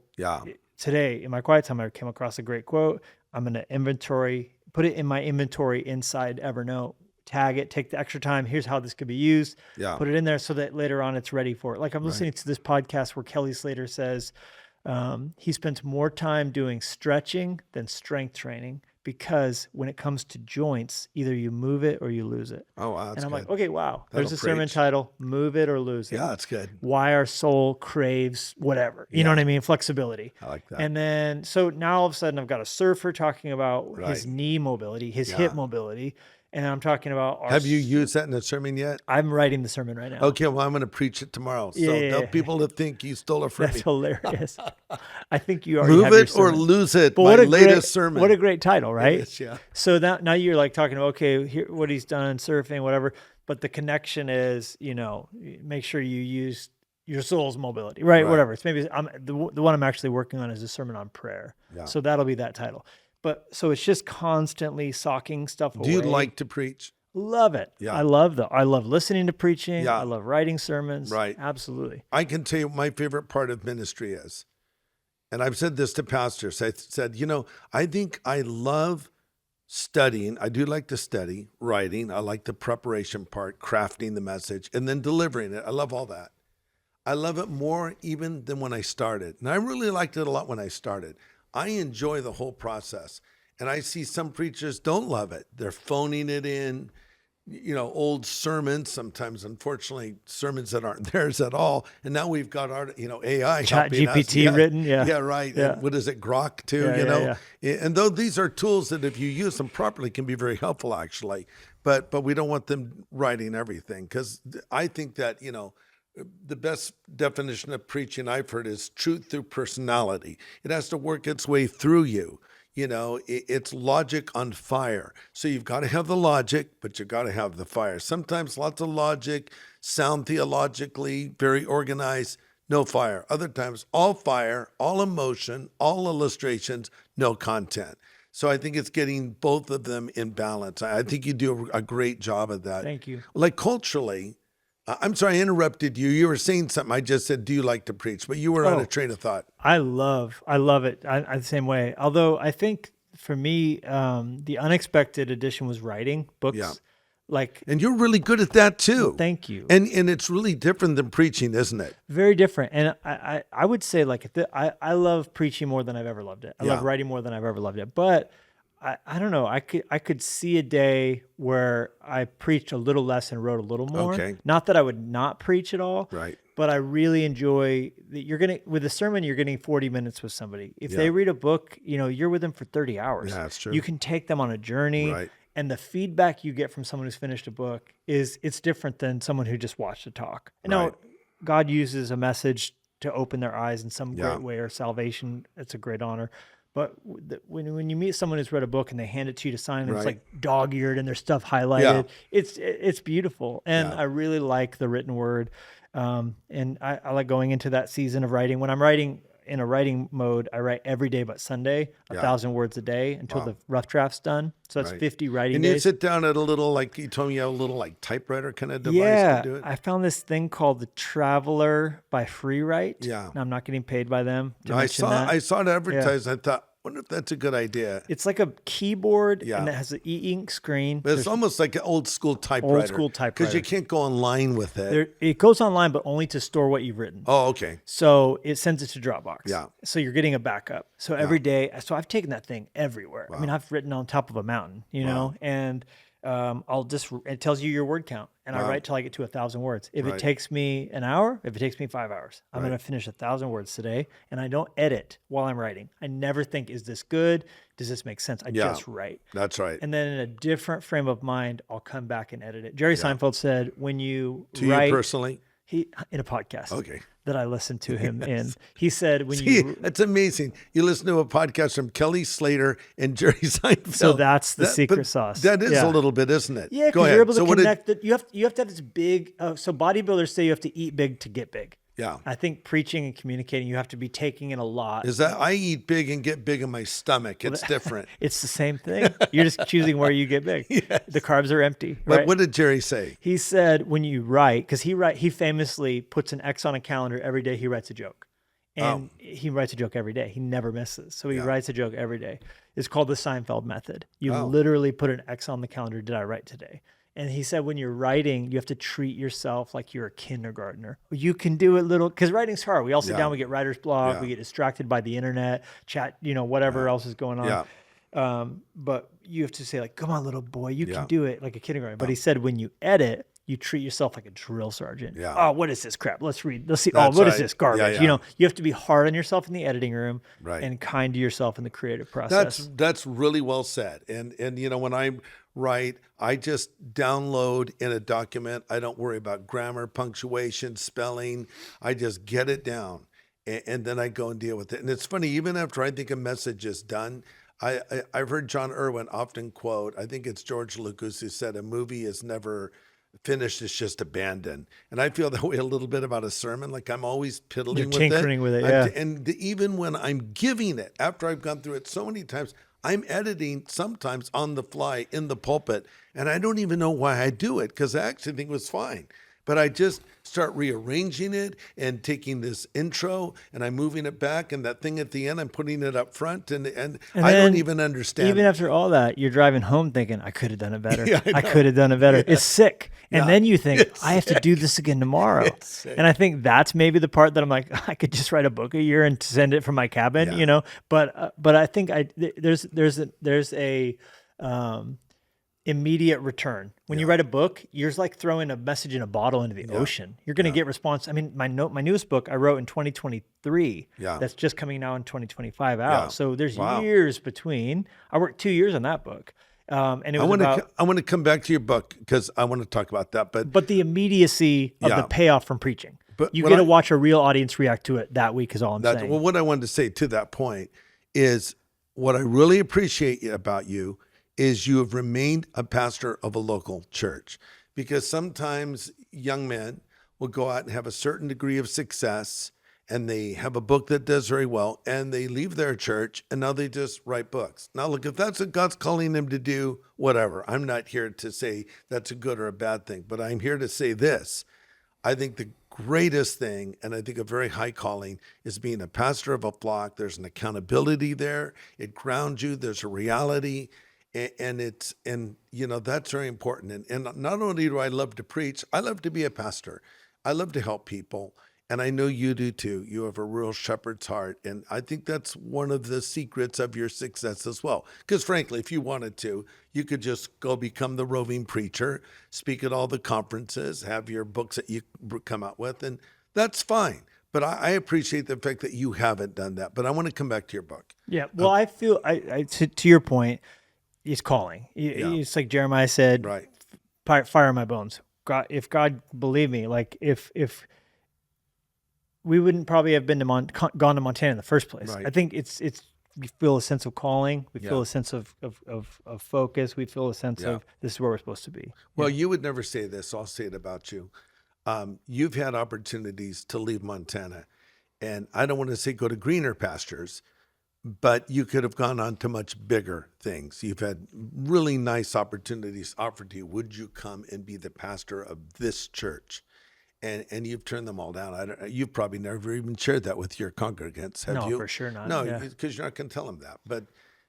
today in my quiet time, I came across a great quote. I'm going to put it in my inventory inside Evernote. Tag it, take the extra time. Here's how this could be used. Put it in there so that later on it's ready for it. Like I'm listening to this podcast where Kelly Slater says he spends more time doing stretching than strength training because when it comes to joints, either you move it or you lose it. Oh, wow. That's and I'm good. like, okay, wow. That'll There's a sermon title, Move It or Lose It. Yeah, that's good. Why our soul craves whatever. You know what I mean? Flexibility. I like that. And then, so now all of a sudden I've got a surfer talking about his knee mobility, his hip mobility. And I'm talking about Have you used that in a sermon yet? I'm writing the sermon right now. Okay, well, I'm going to preach it tomorrow. So tell people to think you stole it from me. That's hilarious. I think you already Move have it your or sermon. lose it, But my latest sermon. What a great title, right? It is, yeah. So now you're like talking about, okay, here, what he's done, surfing, whatever. But the connection is, make sure you use your soul's mobility, right? Whatever. It's maybe the one I'm actually working on is a sermon on prayer. Yeah. So that'll be that title. But so it's just constantly socking stuff away. Do you like to preach? Love it. Yeah. I love listening to preaching. Yeah. I love writing sermons. Right. Absolutely. I can tell you what my favorite part of ministry is. And I've said this to pastors. I said, I think I love studying. I do like to study, writing. I like the preparation part, crafting the message, and then delivering it. I love all that. I love it more even than when I started. And I really liked it a lot when I started. I enjoy the whole process. And I see some preachers don't love it. They're phoning it in. old sermons, sometimes unfortunately sermons that aren't theirs at all. And now we've got our, AI Chat helping GPT us. written. Yeah. Yeah, right. Yeah. And what is it? Grok too, And though these are tools that if you use them properly can be very helpful actually, but we don't want them writing everything, because I think that, the best definition of preaching I've heard is truth through personality. It has to work its way through you. It's logic on fire. So you've got to have the logic, but you've got to have the fire. Sometimes lots of logic, sound theologically, very organized, no fire. Other times, all fire, all emotion, all illustrations, no content. So I think it's getting both of them in balance. I think you do a great job of that. Thank you. Like culturally, I'm sorry, I interrupted you. You were saying something. I just said, do you like to preach? But you were on a train of thought. I love it. I the same way. Although I think for me, the unexpected addition was writing books. Yeah. And you're really good at that too. Well, thank you. And it's really different than preaching, isn't it? Very different. And I would say I love preaching more than I've ever loved it. I love writing more than I've ever loved it. But I don't know. I could see a day where I preached a little less and wrote a little more. Okay. Not that I would not preach at all. Right. But I really enjoy that with a sermon, you're getting 40 minutes with somebody. If they read a book, you're with them for 30 hours. Yeah, that's true. You can take them on a journey. Right. And the feedback you get from someone who's finished a book it's different than someone who just watched a talk. And now God uses a message to open their eyes in some great way, or salvation. It's a great honor. But when you meet someone who's read a book and they hand it to you to sign, and it's like dog-eared and there's stuff highlighted, it's beautiful. And I really like the written word. And I like going into that season of writing. When I'm writing in a writing mode, I write every day but Sunday, 1,000 words a day until the rough draft's done. So that's 50 writing days. And you sit down at a little, you told me you have a little typewriter kind of device to do it? I found this thing called the Traveler by FreeWrite. Yeah. Now, I'm not getting paid by them to mention that. I saw it advertised. I thought, wonder if that's a good idea. It's like a keyboard and it has an e-ink screen. But it's almost like an old school typewriter. Because you can't go online with it. It goes online, but only to store what you've written. Oh, okay. So it sends it to Dropbox. Yeah. So you're getting a backup. So every day, so I've taken that thing everywhere. Wow. I mean, I've written on top of a mountain, and it tells you your word count. And I write till I get to 1,000 words. If it takes me an hour, if it takes me 5 hours, I'm going to finish 1,000 words today. And I don't edit while I'm writing. I never think, is this good? Does this make sense? I just write. That's right. And then in a different frame of mind, I'll come back and edit it. Jerry Seinfeld said, when you to write... you personally? In a podcast. Okay. That I listened to him in. He said, it's amazing. You listen to a podcast from Kelly Slater and Jerry Seinfeld. So that's the secret sauce. That is a little bit, isn't it? Yeah, because you're able to connect it. You have to have this big, so bodybuilders say you have to eat big to get big. Yeah. I think preaching and communicating, you have to be taking in a lot. Is that I eat big and get big in my stomach. It's different. It's the same thing. You're just choosing where you get big. Yes. The carbs are empty. But right? what did Jerry say? He said when you write, because he famously puts an X on a calendar every day he writes a joke. And he writes a joke every day. He never misses. So he writes a joke every day. It's called the Seinfeld method. You literally put an X on the calendar. Did I write today? And he said, when you're writing, you have to treat yourself like you're a kindergartner. You can do it because writing's hard. We all sit down, we get writer's block, we get distracted by the internet, chat, whatever else is going on. Yeah. But you have to say come on, little boy, you can do it like a kindergartner. But he said, when you edit, you treat yourself like a drill sergeant. Yeah. Oh, what is this crap? Let's read. Let's see. What is this garbage? Yeah. You have to be hard on yourself in the editing room and kind to yourself in the creative process. That's really well said. And when I write, I just download in a document. I don't worry about grammar, punctuation, spelling. I just get it down and then I go and deal with it. And it's funny, even after I think a message is done, I've heard John Irwin often quote, I think it's George Lucas who said, a movie is never finished, it's just abandoned. And I feel that way a little bit about a sermon. I'm always piddling with it. Tinkering with it, yeah. And even when I'm giving it, after I've gone through it so many times, I'm editing sometimes on the fly in the pulpit, and I don't even know why I do it, because I actually think it was fine. But I just start rearranging it and taking this intro and I'm moving it back, and that thing at the end, I'm putting it up front, and I don't even understand. Even after all that, you're driving home thinking, I could have done it better. I could have done it better. It's sick. And then you think, I have to do this again tomorrow. And I think that's maybe the part that I'm like, I could just write a book a year and send it from my cabin, But I think there's a immediate return. When you write a book, you're like throwing a message in a bottle into the ocean. You're going to get response. I mean, my newest book I wrote in 2023. That's just coming now in 2025 out. So there's years between. I worked 2 years on that book. And it was I want to come back to your book because I want to talk about that. But the immediacy of the payoff from preaching. But you get to watch a real audience react to it that week is all I'm saying. Well, what I wanted to say to that point is what I really appreciate about you is you have remained a pastor of a local church, because sometimes young men will go out and have a certain degree of success and they have a book that does very well and they leave their church and now they just write books. Now, look, if that's what God's calling them to do, whatever. I'm not here to say that's a good or a bad thing, but I'm here to say this. I think the greatest thing, and I think a very high calling, is being a pastor of a flock. There's an accountability there. It grounds you. There's a reality. And that's very important. And not only do I love to preach, I love to be a pastor. I love to help people. And I know you do too. You have a real shepherd's heart. And I think that's one of the secrets of your success as well. Because frankly, if you wanted to, you could just go become the roving preacher, speak at all the conferences, have your books that you come out with, and that's fine. But I appreciate the fact that you haven't done that. But I want to come back to your book. Yeah. Well, I feel, to your point, he's calling. It's like Jeremiah said, right. Fire my bones. God, if God believed me, like if we wouldn't probably have been gone to Montana in the first place. Right. I think it's we feel a sense of calling. We feel a sense of focus. We feel a sense of this is where we're supposed to be. Well, you would never say this. So I'll say it about you. You've had opportunities to leave Montana, and I don't want to say go to greener pastures, but you could have gone on to much bigger things. You've had really nice opportunities offered to you. Would you come and be the pastor of this church? And you've turned them all down. You've probably never even shared that with your congregants, have you? No, for sure not. No, because you're not going to tell them that. But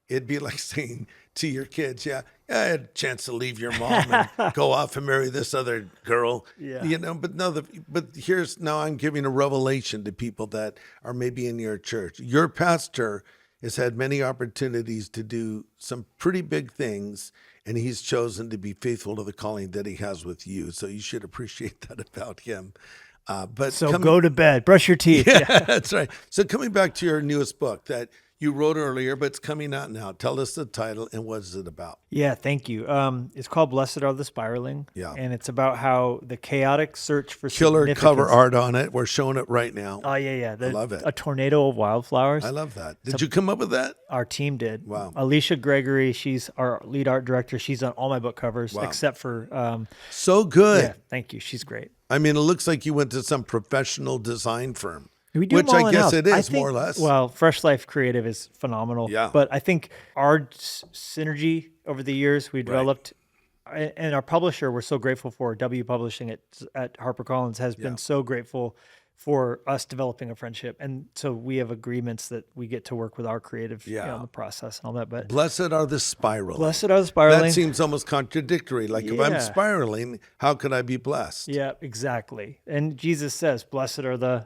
it'd be like saying to your kids, I had a chance to leave your mom and go off and marry this other girl. But here's, now I'm giving a revelation to people that are maybe in your church. Your pastor has had many opportunities to do some pretty big things, and he's chosen to be faithful to the calling that he has with you. So you should appreciate that about him. Go to bed, brush your teeth. Yeah, that's right. So coming back to your newest book that you wrote earlier, but it's coming out now. Tell us the title and what is it about? Yeah, thank you. It's called Blessed Are the Spiraling. Yeah. And it's about how the chaotic search for killer cover art on it. We're showing it right now. Oh, yeah. I love it. A tornado of wildflowers. I love that. Did you come up with that? Our team did. Wow. Alicia Gregory, she's our lead art director. She's on all my book covers, except for... so good. Yeah, thank you. She's great. I mean, it looks like you went to some professional design firm. Which I guess it is, more or less. Well, Fresh Life Creative is phenomenal. Yeah. But I think our synergy over the years we developed, and our publisher, we're so grateful for, W Publishing at HarperCollins has been so grateful for us developing a friendship. And so we have agreements that we get to work with our creative in the process and all that. But blessed are the spiraling. Blessed are the spiraling. That seems almost contradictory. Like if I'm spiraling, how could I be blessed? Yeah, exactly. And Jesus says, blessed are those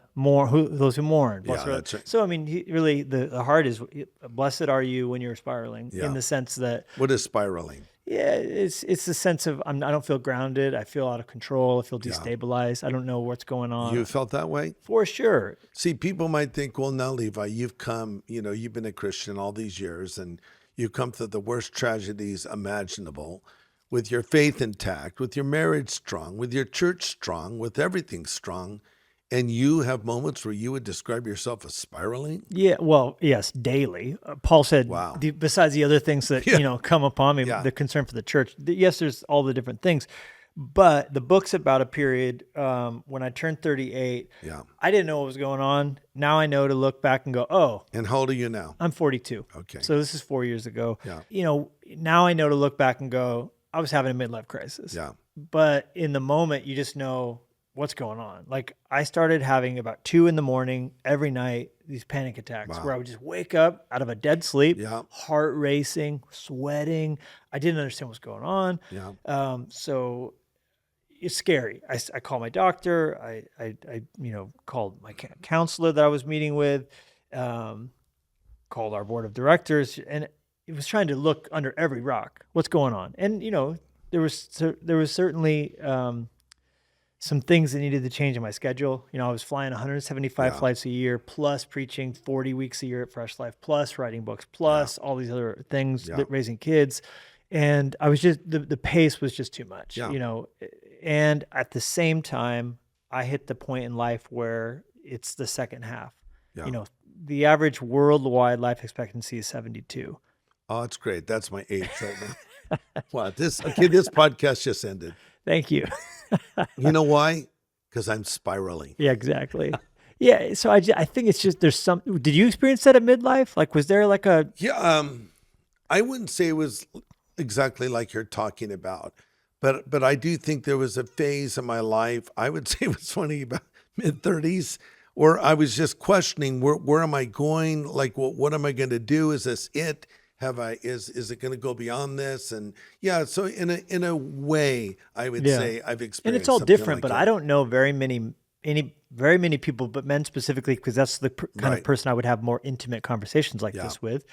who mourn. That's right. So, I mean, the heart is, blessed are you when you're spiraling, in the sense that... What is spiraling? Yeah, it's the sense of I don't feel grounded. I feel out of control. I feel destabilized. I don't know what's going on. You felt that way? For sure. See, people might think, well, now, Levi, you've come, you've been a Christian all these years, and you've come through the worst tragedies imaginable with your faith intact, with your marriage strong, with your church strong, with everything strong. And you have moments where you would describe yourself as spiraling? Yeah, well, yes, daily. Paul said, besides the other things that, come upon me, the concern for the church, yes, there's all the different things. But the book's about a period when I turned 38. Yeah. I didn't know what was going on. Now I know to look back and go, oh. And how old are you now? I'm 42. Okay. So this is 4 years ago. Yeah. Now I know to look back and go, I was having a midlife crisis. Yeah. But in the moment, you just know what's going on. Like I started having about 2 a.m. every night, these panic attacks where I would just wake up out of a dead sleep, heart racing, sweating. I didn't understand what's going on. Yeah. So it's scary. I called my doctor. I called my counselor that I was meeting with, called our board of directors. And, was trying to look under every rock. What's going on? And, there was certainly some things that needed to change in my schedule. I was flying 175 flights a year, plus preaching 40 weeks a year at Fresh Life, plus writing books, plus all these other things, raising kids. And I was just, the pace was just too much, and at the same time, I hit the point in life where it's the second half. The average worldwide life expectancy is 72. Oh, it's great. That's my age right now. Wow. This podcast just ended. Thank you. You know why? Because I'm spiraling. Yeah, exactly. Yeah. So I think it's just, did you experience that at midlife? Like, was there like a... Yeah. I wouldn't say it was exactly like you're talking about, but I do think there was a phase in my life, I would say it was funny, about mid-30s, where I was just questioning, where am I going? Like, what am I going to do? Is this it? Is it going to go beyond this? And so in a way, I would say I've experienced. And it's all different, but I don't know very many people, but men specifically, because that's the kind of person I would have more intimate conversations like this with,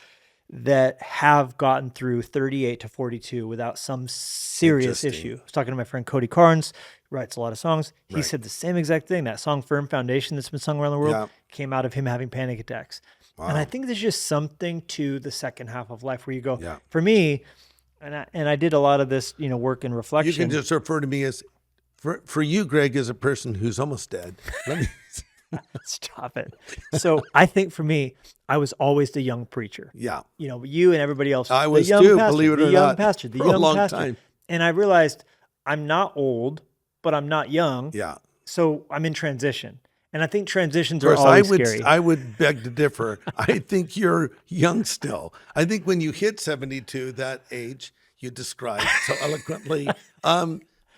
that have gotten through 38 to 42 without some serious issue. I was talking to my friend Cody Carnes, writes a lot of songs. He said the same exact thing. That song "Firm Foundation" that's been sung around the world came out of him having panic attacks. Wow. And I think there's just something to the second half of life where you go, for me, and I did a lot of this, work and reflection. You can just refer to me as, for you, Greg, as a person who's almost dead. Let me stop it. So I think for me, I was always the young preacher. Yeah. You and everybody else. I was too, believe it or not. The young pastor. And I realized I'm not old, but I'm not young. Yeah. So I'm in transition. And I think transitions are always scary. I would beg to differ. I think you're young still. I think when you hit 72, that age you described so eloquently,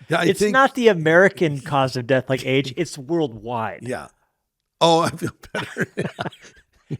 it's not the American cause of death like age. It's worldwide. Yeah. Oh, I feel better.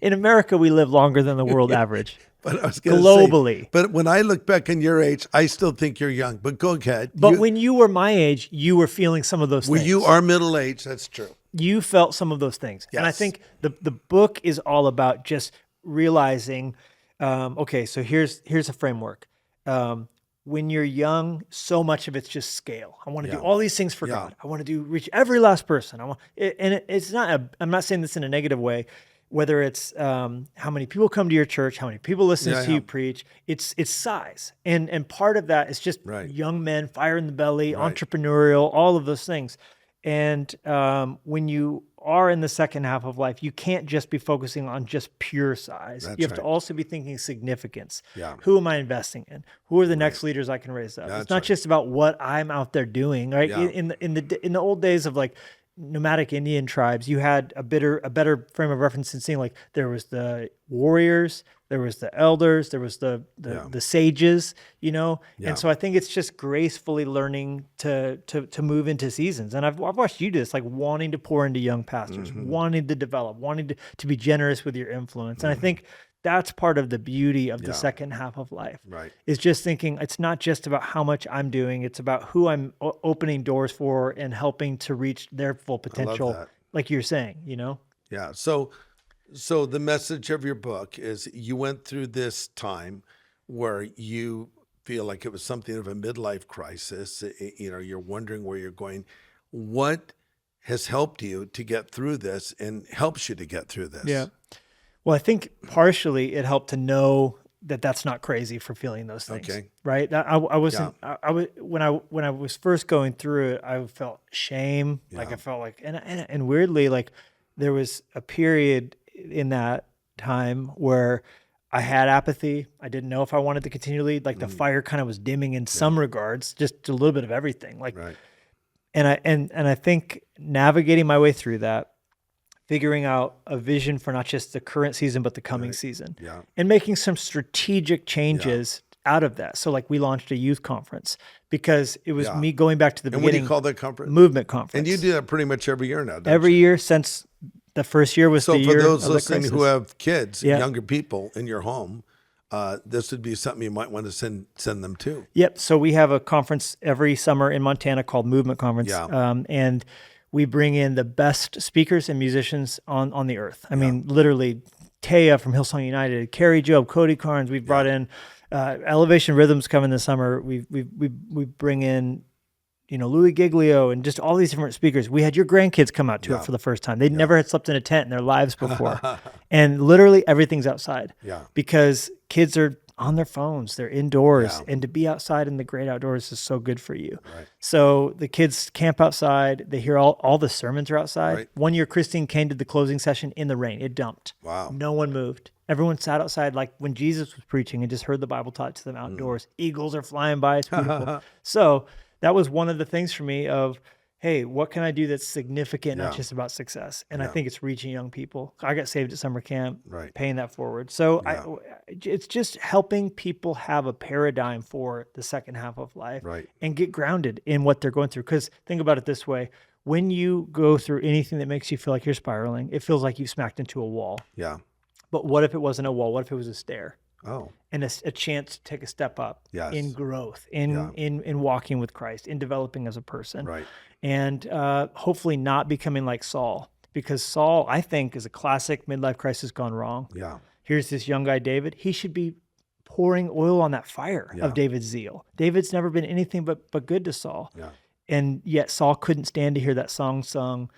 In America, we live longer than the world average. But I was globally. But when I look back on your age, I still think you're young. But go ahead. But when you were my age, you were feeling some of those things. Well, you are middle aged. That's true. You felt some of those things. Yes. And I think the book is all about just realizing, okay, so here's a framework. When you're young, so much of it's just scale. I want to do all these things for God. I want to reach every last person. It's not. I'm not saying this in a negative way. Whether it's how many people come to your church, how many people listen to you preach, it's size, and part of that is just young men, fire in the belly, entrepreneurial, all of those things. And when you are in the second half of life, you can't just be focusing on just pure size. You have to also be thinking significance. Yeah. Who am I investing in? Who are the next leaders I can raise up? It's not just about what I'm out there doing. Right? Yeah. In the old days of like nomadic Indian tribes, you had a better frame of reference in seeing like there was the warriors, there was the elders, there was the sages, and so I think it's just gracefully learning to move into seasons. And I've watched you do this, like wanting to pour into young pastors, wanting to develop, wanting to be generous with your influence. And I think that's part of the beauty of the second half of life, is just thinking it's not just about how much I'm doing, it's about who I'm opening doors for and helping to reach their full potential, like you're saying, Yeah. So the message of your book is you went through this time where you feel like it was something of a midlife crisis. You're wondering where you're going. What has helped you to get through this and helps you to get through this? Yeah. Well, I think partially it helped to know that that's not crazy for feeling those things. Okay. Right. I wasn't, when I was first going through it, I felt shame. Yeah. Like I felt like, and weirdly, like there was a period in that time where I had apathy. I didn't know if I wanted to continue to lead. Like the fire kind of was dimming in some regards, just a little bit of everything. Like, and I think navigating my way through that, figuring out a vision for not just the current season, but the coming season, and making some strategic changes out of that. So like we launched a youth conference because it was me going back to the beginning. What do you call that conference? Movement conference. And you do that pretty much every year now, don't every you? year since the first year was the year. So for those listening who have kids, younger people in your home, this would be something you might want to send them to. Yep. So we have a conference every summer in Montana called Movement Conference. Yeah. And we bring in the best speakers and musicians on the earth. I mean, literally Taya from Hillsong United, Carrie Job, Cody Carnes. We've brought in Elevation Rhythms coming this summer. We bring in, Louis Giglio and just all these different speakers. We had your grandkids come out to it for the first time. They'd never had slept in a tent in their lives before. And literally everything's outside because kids are on their phones, they're indoors, and to be outside in the great outdoors is so good for you. Right. So the kids camp outside. They hear all the sermons are outside. Right. One year, Christine came to the closing session in the rain. It dumped. Wow. No one moved. Everyone sat outside like when Jesus was preaching and just heard the Bible taught to them outdoors. Eagles are flying by. It's beautiful. So that was one of the things for me of, hey, what can I do that's significant, not just about success? And I think it's reaching young people. I got saved at summer camp, paying that forward. So it's just helping people have a paradigm for the second half of life and get grounded in what they're going through. Because think about it this way. When you go through anything that makes you feel like you're spiraling, it feels like you've smacked into a wall. Yeah. But what if it wasn't a wall? What if it was a stair? Oh. And a chance to take a step up in growth, in walking with Christ, in developing as a person. Right. And hopefully not becoming like Saul, because Saul, I think, is a classic midlife crisis gone wrong. Yeah. Here's this young guy, David. He should be pouring oil on that fire of David's zeal. David's never been anything but good to Saul. Yeah. And yet Saul couldn't stand to hear that song sung.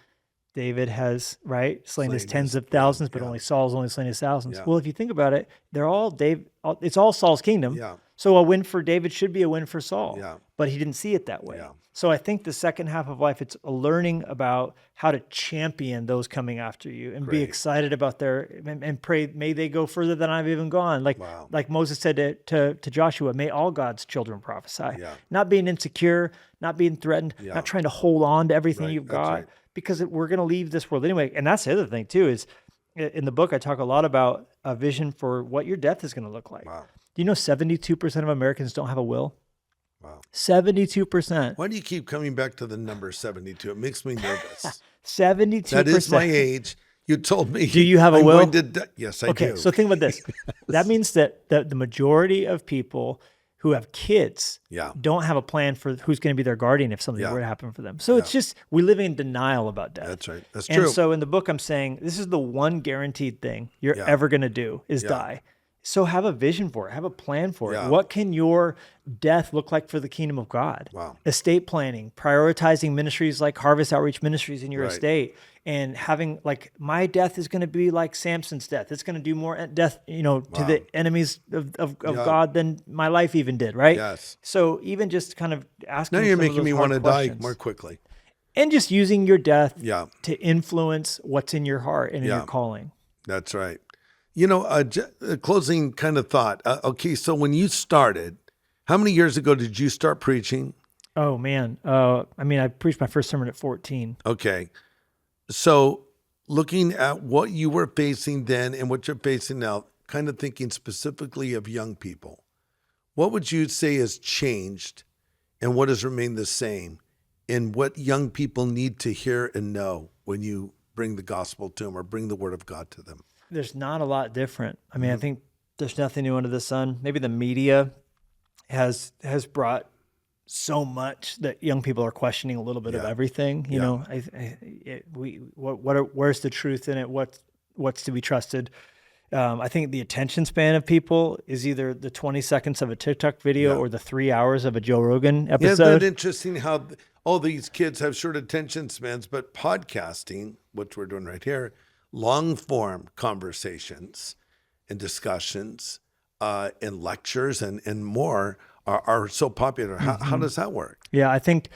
David has, slain his tens of thousands, but only Saul's only slain his thousands. Yeah. Well, if you think about it, it's all Saul's kingdom. Yeah. So a win for David should be a win for Saul. Yeah. But he didn't see it that way. Yeah. So I think the second half of life, it's a learning about how to champion those coming after you and be excited about and pray, may they go further than I've even gone. Like Moses said to Joshua, may all God's children prophesy. Yeah. Not being insecure, not being threatened, not trying to hold on to everything you've got. Because we're going to leave this world anyway. And that's the other thing too, is in the book, I talk a lot about a vision for what your death is going to look like. Wow. Do you know 72% of Americans don't have a will? Wow. 72%. Why do you keep coming back to the number 72? It makes me nervous. 72%. That is my age. You told me. Do you have a will? Yes, I do. Okay, so think about this. That means that the majority of people who have kids don't have a plan for who's going to be their guardian if something were to happen for them. So it's just, we live in denial about death. That's right. That's true. And so in the book, I'm saying this is the one guaranteed thing you're ever going to do is die. So have a vision for it. Have a plan for it. What can your death look like for the kingdom of God? Wow. Estate planning, prioritizing ministries like Harvest Outreach Ministries in your estate, and having my death is going to be like Samson's death. It's going to do more death, to the enemies of God than my life even did, right? Yes. So even just kind of asking. Now you're making me want to die more quickly. And just using your death to influence what's in your heart and in your calling. That's right. A closing kind of thought. Okay, so when you started, how many years ago did you start preaching? Oh, man. I preached my first sermon at 14. Okay. So looking at what you were facing then and what you're facing now, kind of thinking specifically of young people, what would you say has changed and what has remained the same in what young people need to hear and know when you bring the gospel to them or bring the word of God to them? There's not a lot different. I think there's nothing new under the sun. Maybe the media has brought so much that young people are questioning a little bit of everything. Where's the truth in it? What's to be trusted? I think the attention span of people is either the 20 seconds of a TikTok video or the 3 hours of a Joe Rogan episode. Isn't that interesting how all these kids have short attention spans, but podcasting, which we're doing right here, long form conversations and discussions and lectures and more are so popular. How does that work? Yeah, I think,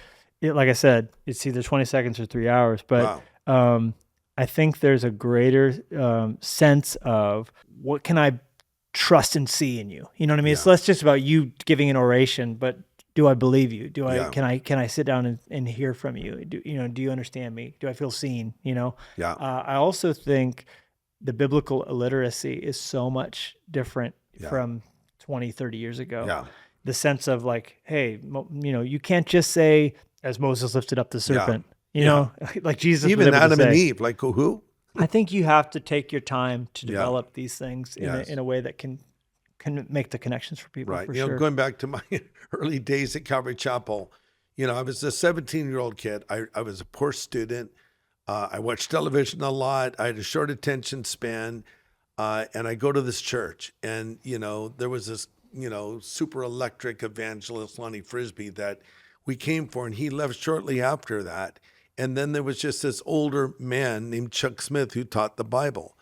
like I said, it's either 20 seconds or 3 hours, but I think there's a greater sense of what can I trust and see in you? You know what I mean? Yeah. It's less just about you giving an oration, but do I believe you? Can I sit down and hear from you? Do you understand me? Do I feel seen? I also think the biblical illiteracy is so much different from 20, 30 years ago. Yeah. The sense of hey, you can't just say, as Moses lifted up the serpent, like Jesus. Even Adam and Eve, who? I think you have to take your time to develop these things in a way that can make the connections for people. Right. For sure. Going back to my early days at Calvary Chapel, I was a 17-year-old kid. I was a poor student. I watched television a lot. I had a short attention span. and I go to this church, and there was this super electric evangelist Lonnie Frisbee that we came for, and he left shortly after that. And then there was just this older man named Chuck Smith who taught the Bible.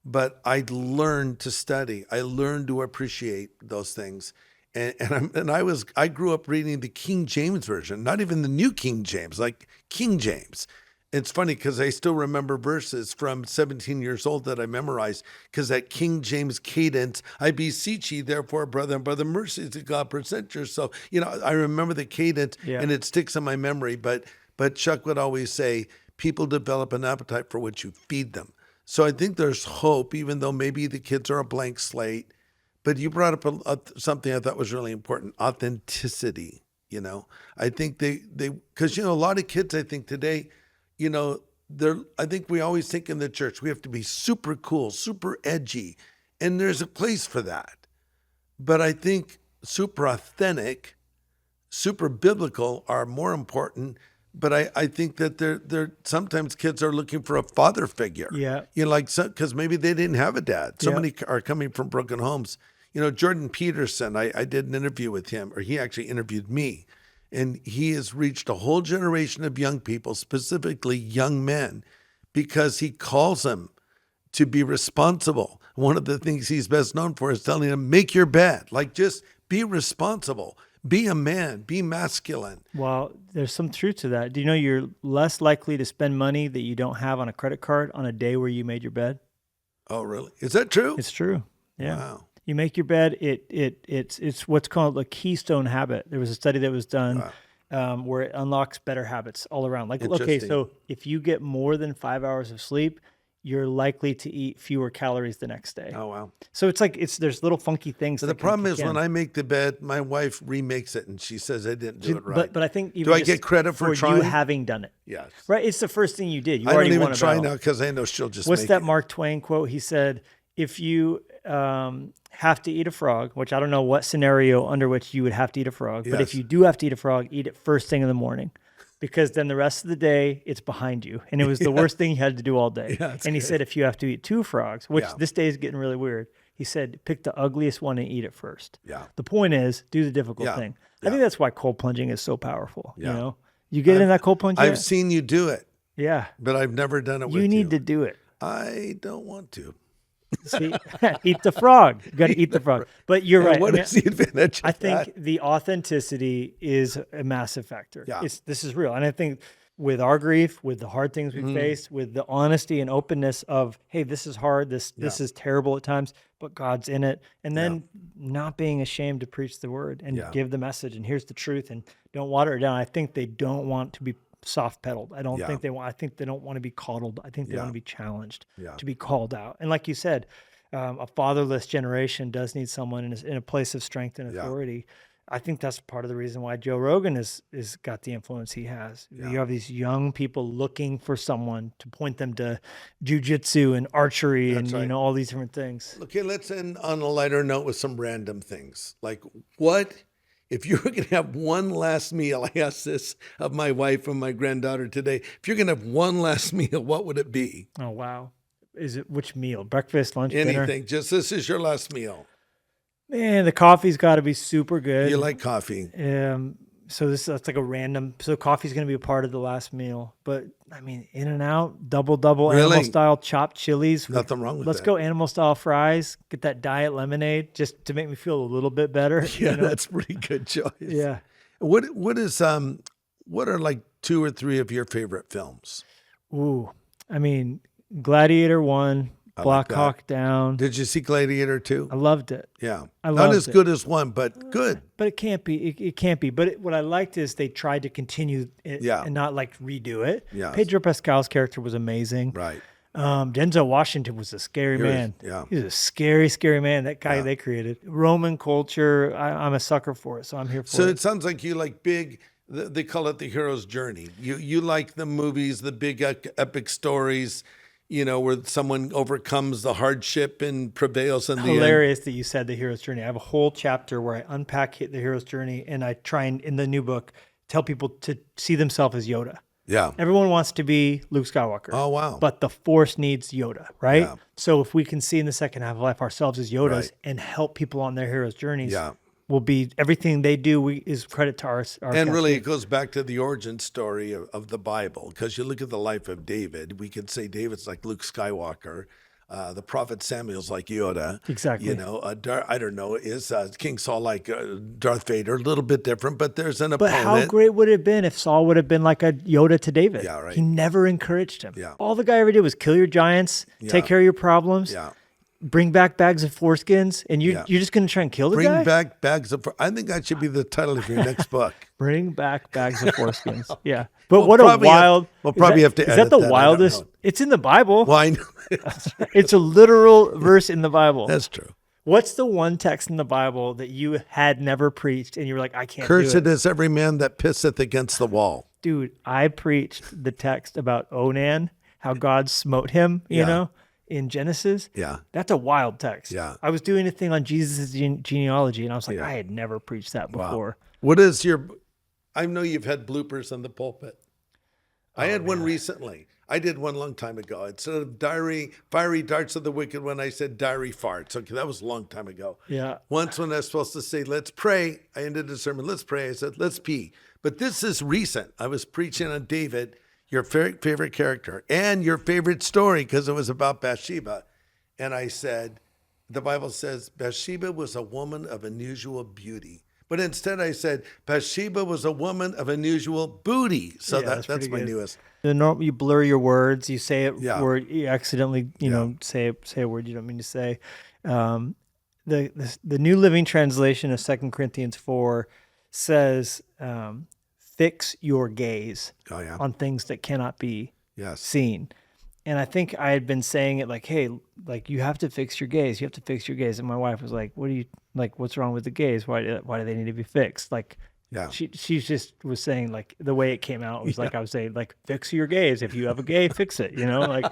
But I learned to study. I learned to appreciate those things. I grew up reading the King James version, not even the New King James, like King James. It's funny because I still remember verses from 17 years old that I memorized, because that King James cadence, I beseech ye, therefore, brother and brother, mercy to God, present yourself. I remember the cadence, and it sticks in my memory. But Chuck would always say, people develop an appetite for what you feed them. So I think there's hope, even though maybe the kids are a blank slate. But you brought up something I thought was really important, authenticity. I think because a lot of kids, I think today, I think we always think in the church, we have to be super cool, super edgy. And there's a place for that. But I think super authentic, super biblical are more important. But I think that they're sometimes kids are looking for a father figure. Yeah. Because maybe they didn't have a dad. So many are coming from broken homes. Jordan Peterson, I did an interview with him, or he actually interviewed me. And he has reached a whole generation of young people, specifically young men, because he calls them to be responsible. One of the things he's best known for is telling them, make your bed. Just be responsible. Be a man. Be masculine. Well, there's some truth to that. Do you know you're less likely to spend money that you don't have on a credit card on a day where you made your bed? Oh, really? Is that true? It's true. Yeah. Wow. You make your bed. It's what's called a Keystone habit. There was a study that was done where it unlocks better habits all around. Okay, so if you get more than 5 hours of sleep, you're likely to eat fewer calories the next day. Oh, wow. So there's little funky things. So the problem is when I make the bed, my wife remakes it and she says I didn't do it right. But I think do I get credit for trying? You having done it? Yes. Right. It's the first thing you did. You I already don't even won a try battle. now because I know she'll just. What's that Mark Twain quote? He said, "If you have to eat a frog," which I don't know what scenario under which you would have to eat a frog, but if you do have to eat a frog, eat it first thing in the morning. Because then the rest of the day, it's behind you. And it was the worst thing you had to do all day. Yeah, and he said, if you have to eat 2 frogs, which this day is getting really weird, he said, pick the ugliest one and eat it first. Yeah. The point is, do the difficult thing. I think that's why cold plunging is so powerful. Yeah. You get in that cold plunge yet? I've seen you do it. Yeah. But I've never done it with you. You need to do it. I don't want to. See, eat the frog. You got to eat the frog. But you're right. What is the advantage of I think the authenticity is a massive factor. Yeah. This is real. And I think with our grief, with the hard things we faced, with the honesty and openness of, hey, this is hard, this is terrible at times, but God's in it. And then not being ashamed to preach the word and give the message, and here's the truth, and don't water it down. I think they don't want to be soft pedaled. I don't think they want. I think they don't want to be coddled. I think they want to be challenged, to be called out. And like you said, a fatherless generation does need someone in a place of strength and authority. I think that's part of the reason why Joe Rogan is got the influence he has. You have these young people looking for someone to point them to jujitsu and archery and all these different things. Okay, let's end on a lighter note with some random things. Like, what if you were going to have one last meal? I asked this of my wife and my granddaughter today. If you're going to have one last meal, what would it be? Oh, wow. Is it which meal? Breakfast, lunch, Anything. dinner? Just this is your last meal. Man, the coffee's got to be super good. You like coffee. So that's like a random. So coffee's going to be a part of the last meal. But I mean, In-N-Out, double, Really? animal style chopped chilies. Nothing wrong with Let's that. go animal style fries. Get that diet lemonade just to make me feel a little bit better. Yeah, that's a pretty good choice. Yeah. What are like 2 or 3 of your favorite films? Ooh, I mean, Gladiator 1, Black Hawk Down. Did you see Gladiator 2? I loved it. Yeah. I Not loved as it. good as 1, but good. But it can't be. It can't be. But what I liked is they tried to continue it and not like redo it. Yeah. Pedro Pascal's character was amazing. Right. Denzel Washington was a scary man. Yeah. He was a scary, scary man. That guy they created. Roman culture, I'm a sucker for it, so I'm here for So it. it sounds like you like big, they call it the hero's journey. You like the movies, the big epic stories, where someone overcomes the hardship and prevails in the end. Hilarious that you said the hero's journey. I have a whole chapter where I unpack the hero's journey, and I try and, in the new book, tell people to see themselves as Yoda. Yeah. Everyone wants to be Luke Skywalker. Oh, wow. But the Force needs Yoda, right? Yeah. So if we can see in the second half of life ourselves as Yodas Right. and help people on their hero's journeys, Yeah. will be everything they do is credit to our and really, it goes back to the origin story of the Bible, because you look at the life of David. We could say David's like Luke Skywalker. The prophet Samuel's like Yoda. Exactly. You know, I don't know, is King Saul like Darth Vader? A little bit different, but there's an But opponent. how great would it have been if Saul would have been like a Yoda to David? Yeah, right. He never encouraged him. Yeah. All the guy ever did was kill your giants, take care of your problems, Yeah. bring back bags of foreskins, and you're just going to try and kill the guy? Bring back bags of. I think that should be the title of your next book. Bring back bags of foreskins. Yeah. But what a wild. We'll probably have to Is edit that the that. wildest? It's in the Bible. Well, I know. It's a literal verse in the Bible. That's true. What's the one text in the Bible that you had never preached and you were like, I can't Cursed do it? is every man that pisseth against the wall. Dude, I preached the text about Onan, how God smote him, you know, in Genesis. Yeah. That's a wild text. Yeah. I was doing a thing on Jesus' genealogy, and I was like, I had never preached that before. What is your... I know you've had bloopers on the pulpit. I had one recently. I did one long time ago. Instead of fiery darts of the wicked one, I said diary farts. Okay, that was a long time ago. Yeah. Once when I was supposed to say, let's pray, I ended the sermon, let's pray. I said, let's pee. But this is recent. I was preaching on David, your favorite character, and your favorite story, because it was about Bathsheba. And I said, the Bible says Bathsheba was a woman of unusual beauty. But instead I said, Bathsheba was a woman of unusual booty. So that's my newest. You blur your words. You say it word. You accidentally, say a word you don't mean to say. The New Living Translation of 2 Corinthians 4 says, fix your gaze on things that cannot be seen. And I think I had been saying it like, hey, like you have to fix your gaze. You have to fix your gaze. And my wife was like, what's wrong with the gaze? Why do they need to be fixed? Like, she just was saying like the way it came out was like I was saying like fix your gaze. If you have a gay, fix it. Like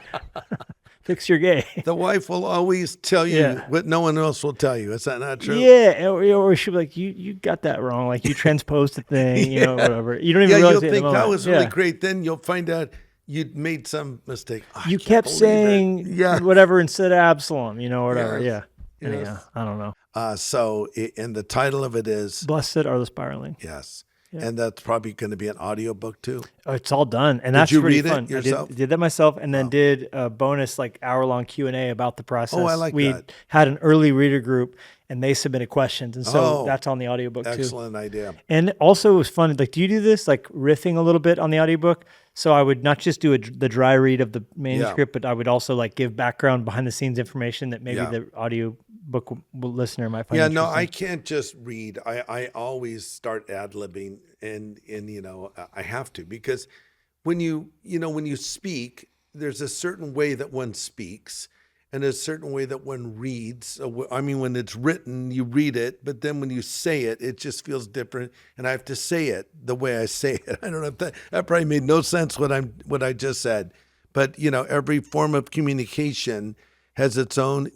fix your gay. The wife will always tell you what no one else will tell you. Is that not true? Yeah, or she'll be like you got that wrong. Like you transposed the thing. Whatever. You don't even realize you'll it think that was really great. Then you'll find out you'd made some mistake. You kept saying whatever instead of Absalom. Whatever. Yes. Yeah. Anyhow, I don't know. And the title of it is Blessed Are the Spiraling. Yes. Yeah. And that's probably going to be an audiobook too. Oh, it's all done. And that's pretty fun. Did you read it yourself? I did that myself, and then did a bonus like hour-long Q&A about the process. Oh, I like that. We had an early reader group, and they submitted questions. And so that's on the audiobook too. Excellent idea. And also it was fun. Like, do you do this, like riffing a little bit on the audiobook? So I would not just do the dry read of the manuscript, but I would also like give background behind the scenes information that maybe the audiobook listener might find interesting. No, I can't just read. I always start ad-libbing and I have to, because when you speak, there's a certain way that one speaks and a certain way that one reads. I mean, when it's written, you read it, but then when you say it, it just feels different. And I have to say it the way I say it. I don't know if that probably made no sense what I just said, but every form of communication has its own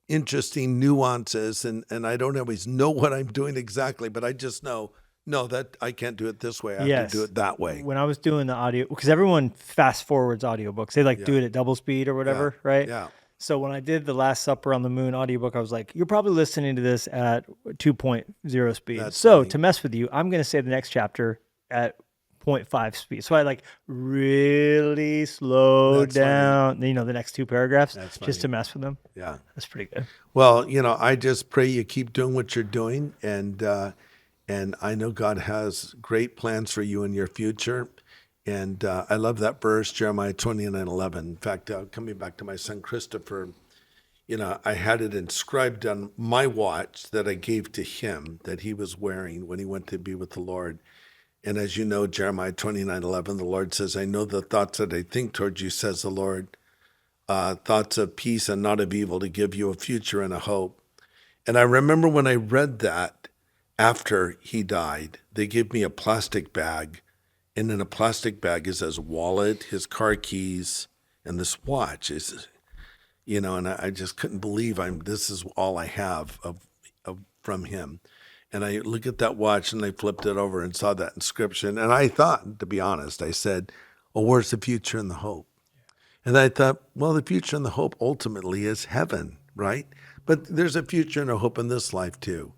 interesting nuances, and I don't always know what I'm doing exactly, but I just know that I can't do it this way. I have to do it that way. When I was doing the audio, because everyone fast forwards audiobooks, they do it at double speed or whatever, right? Yeah. So when I did the Last Supper on the Moon audiobook, I was like, you're probably listening to this at 2.0 speed. That's so funny. To mess with you, I'm going to say the next chapter at 0.5 speed. So I like really slowed down, the next two paragraphs just to mess with them. Yeah. That's pretty good. Well, I just pray you keep doing what you're doing. And I know God has great plans for you in your future. And I love that verse, Jeremiah 29:11. In fact, coming back to my son, Christopher, I had it inscribed on my watch that I gave to him that he was wearing when he went to be with the Lord. And as you know, Jeremiah 29:11, the Lord says, I know the thoughts that I think towards you, says the Lord, thoughts of peace and not of evil, to give you a future and a hope. And I remember when I read that after he died, they gave me a plastic bag. And in a plastic bag is his wallet, his car keys, and this watch. And I just couldn't believe this is all I have from him. And I look at that watch and I flipped it over and saw that inscription. And I thought, to be honest, I said, well, where's the future and the hope? And I thought, well, the future and the hope ultimately is heaven, right? But there's a future and a hope in this life too.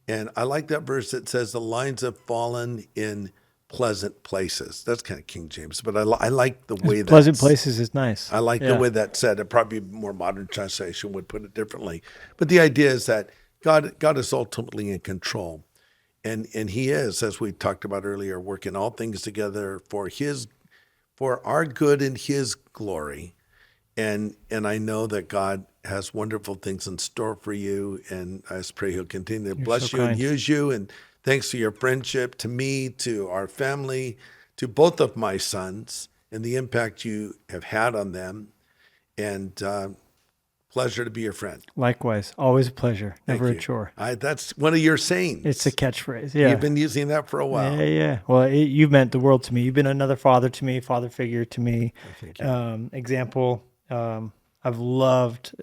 And I like that verse that says the lines have fallen in pleasant places. That's kind of King James, but I like the way that pleasant places is nice. I like the way that said. It probably more modern translation would put it differently. But the idea is that God is ultimately in control. And he is, as we talked about earlier, working all things together for our good and his glory. And I know that God has wonderful things in store for you. And I just pray he'll continue to bless you and use you. And thanks for your friendship to me, to our family, to both of my sons, and the impact you have had on them. And pleasure to be your friend. Likewise. Always a pleasure. Never a chore. That's one of your sayings. It's a catchphrase. Yeah. You've been using that for a while. Yeah. Well, you've meant the world to me. You've been another father to me, father figure to me. Example. I've loved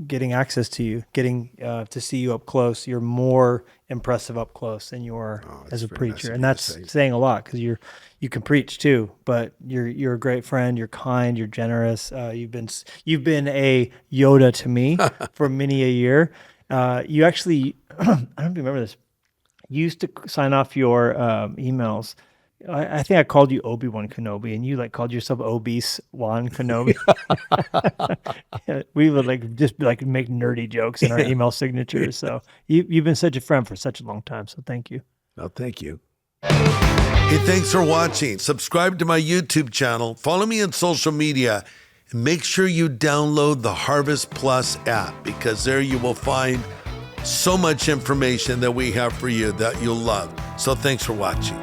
getting access to you, getting to see you up close. You're more impressive up close than you are as a preacher. And that's saying a lot because you can preach too, but you're a great friend. You're kind, you're generous. You've been a Yoda to me for many a year. You actually, I don't know if you remember this. You used to sign off your emails. I think I called you Obi-Wan Kenobi, and you called yourself Obese Wan Kenobi. We would just make nerdy jokes in our email signatures. So you've been such a friend for such a long time. So thank you. Well, thank you. Hey, thanks for watching. Subscribe to my YouTube channel. Follow me on social media. And make sure you download the Harvest Plus app, because there you will find so much information that we have for you that you'll love. So thanks for watching.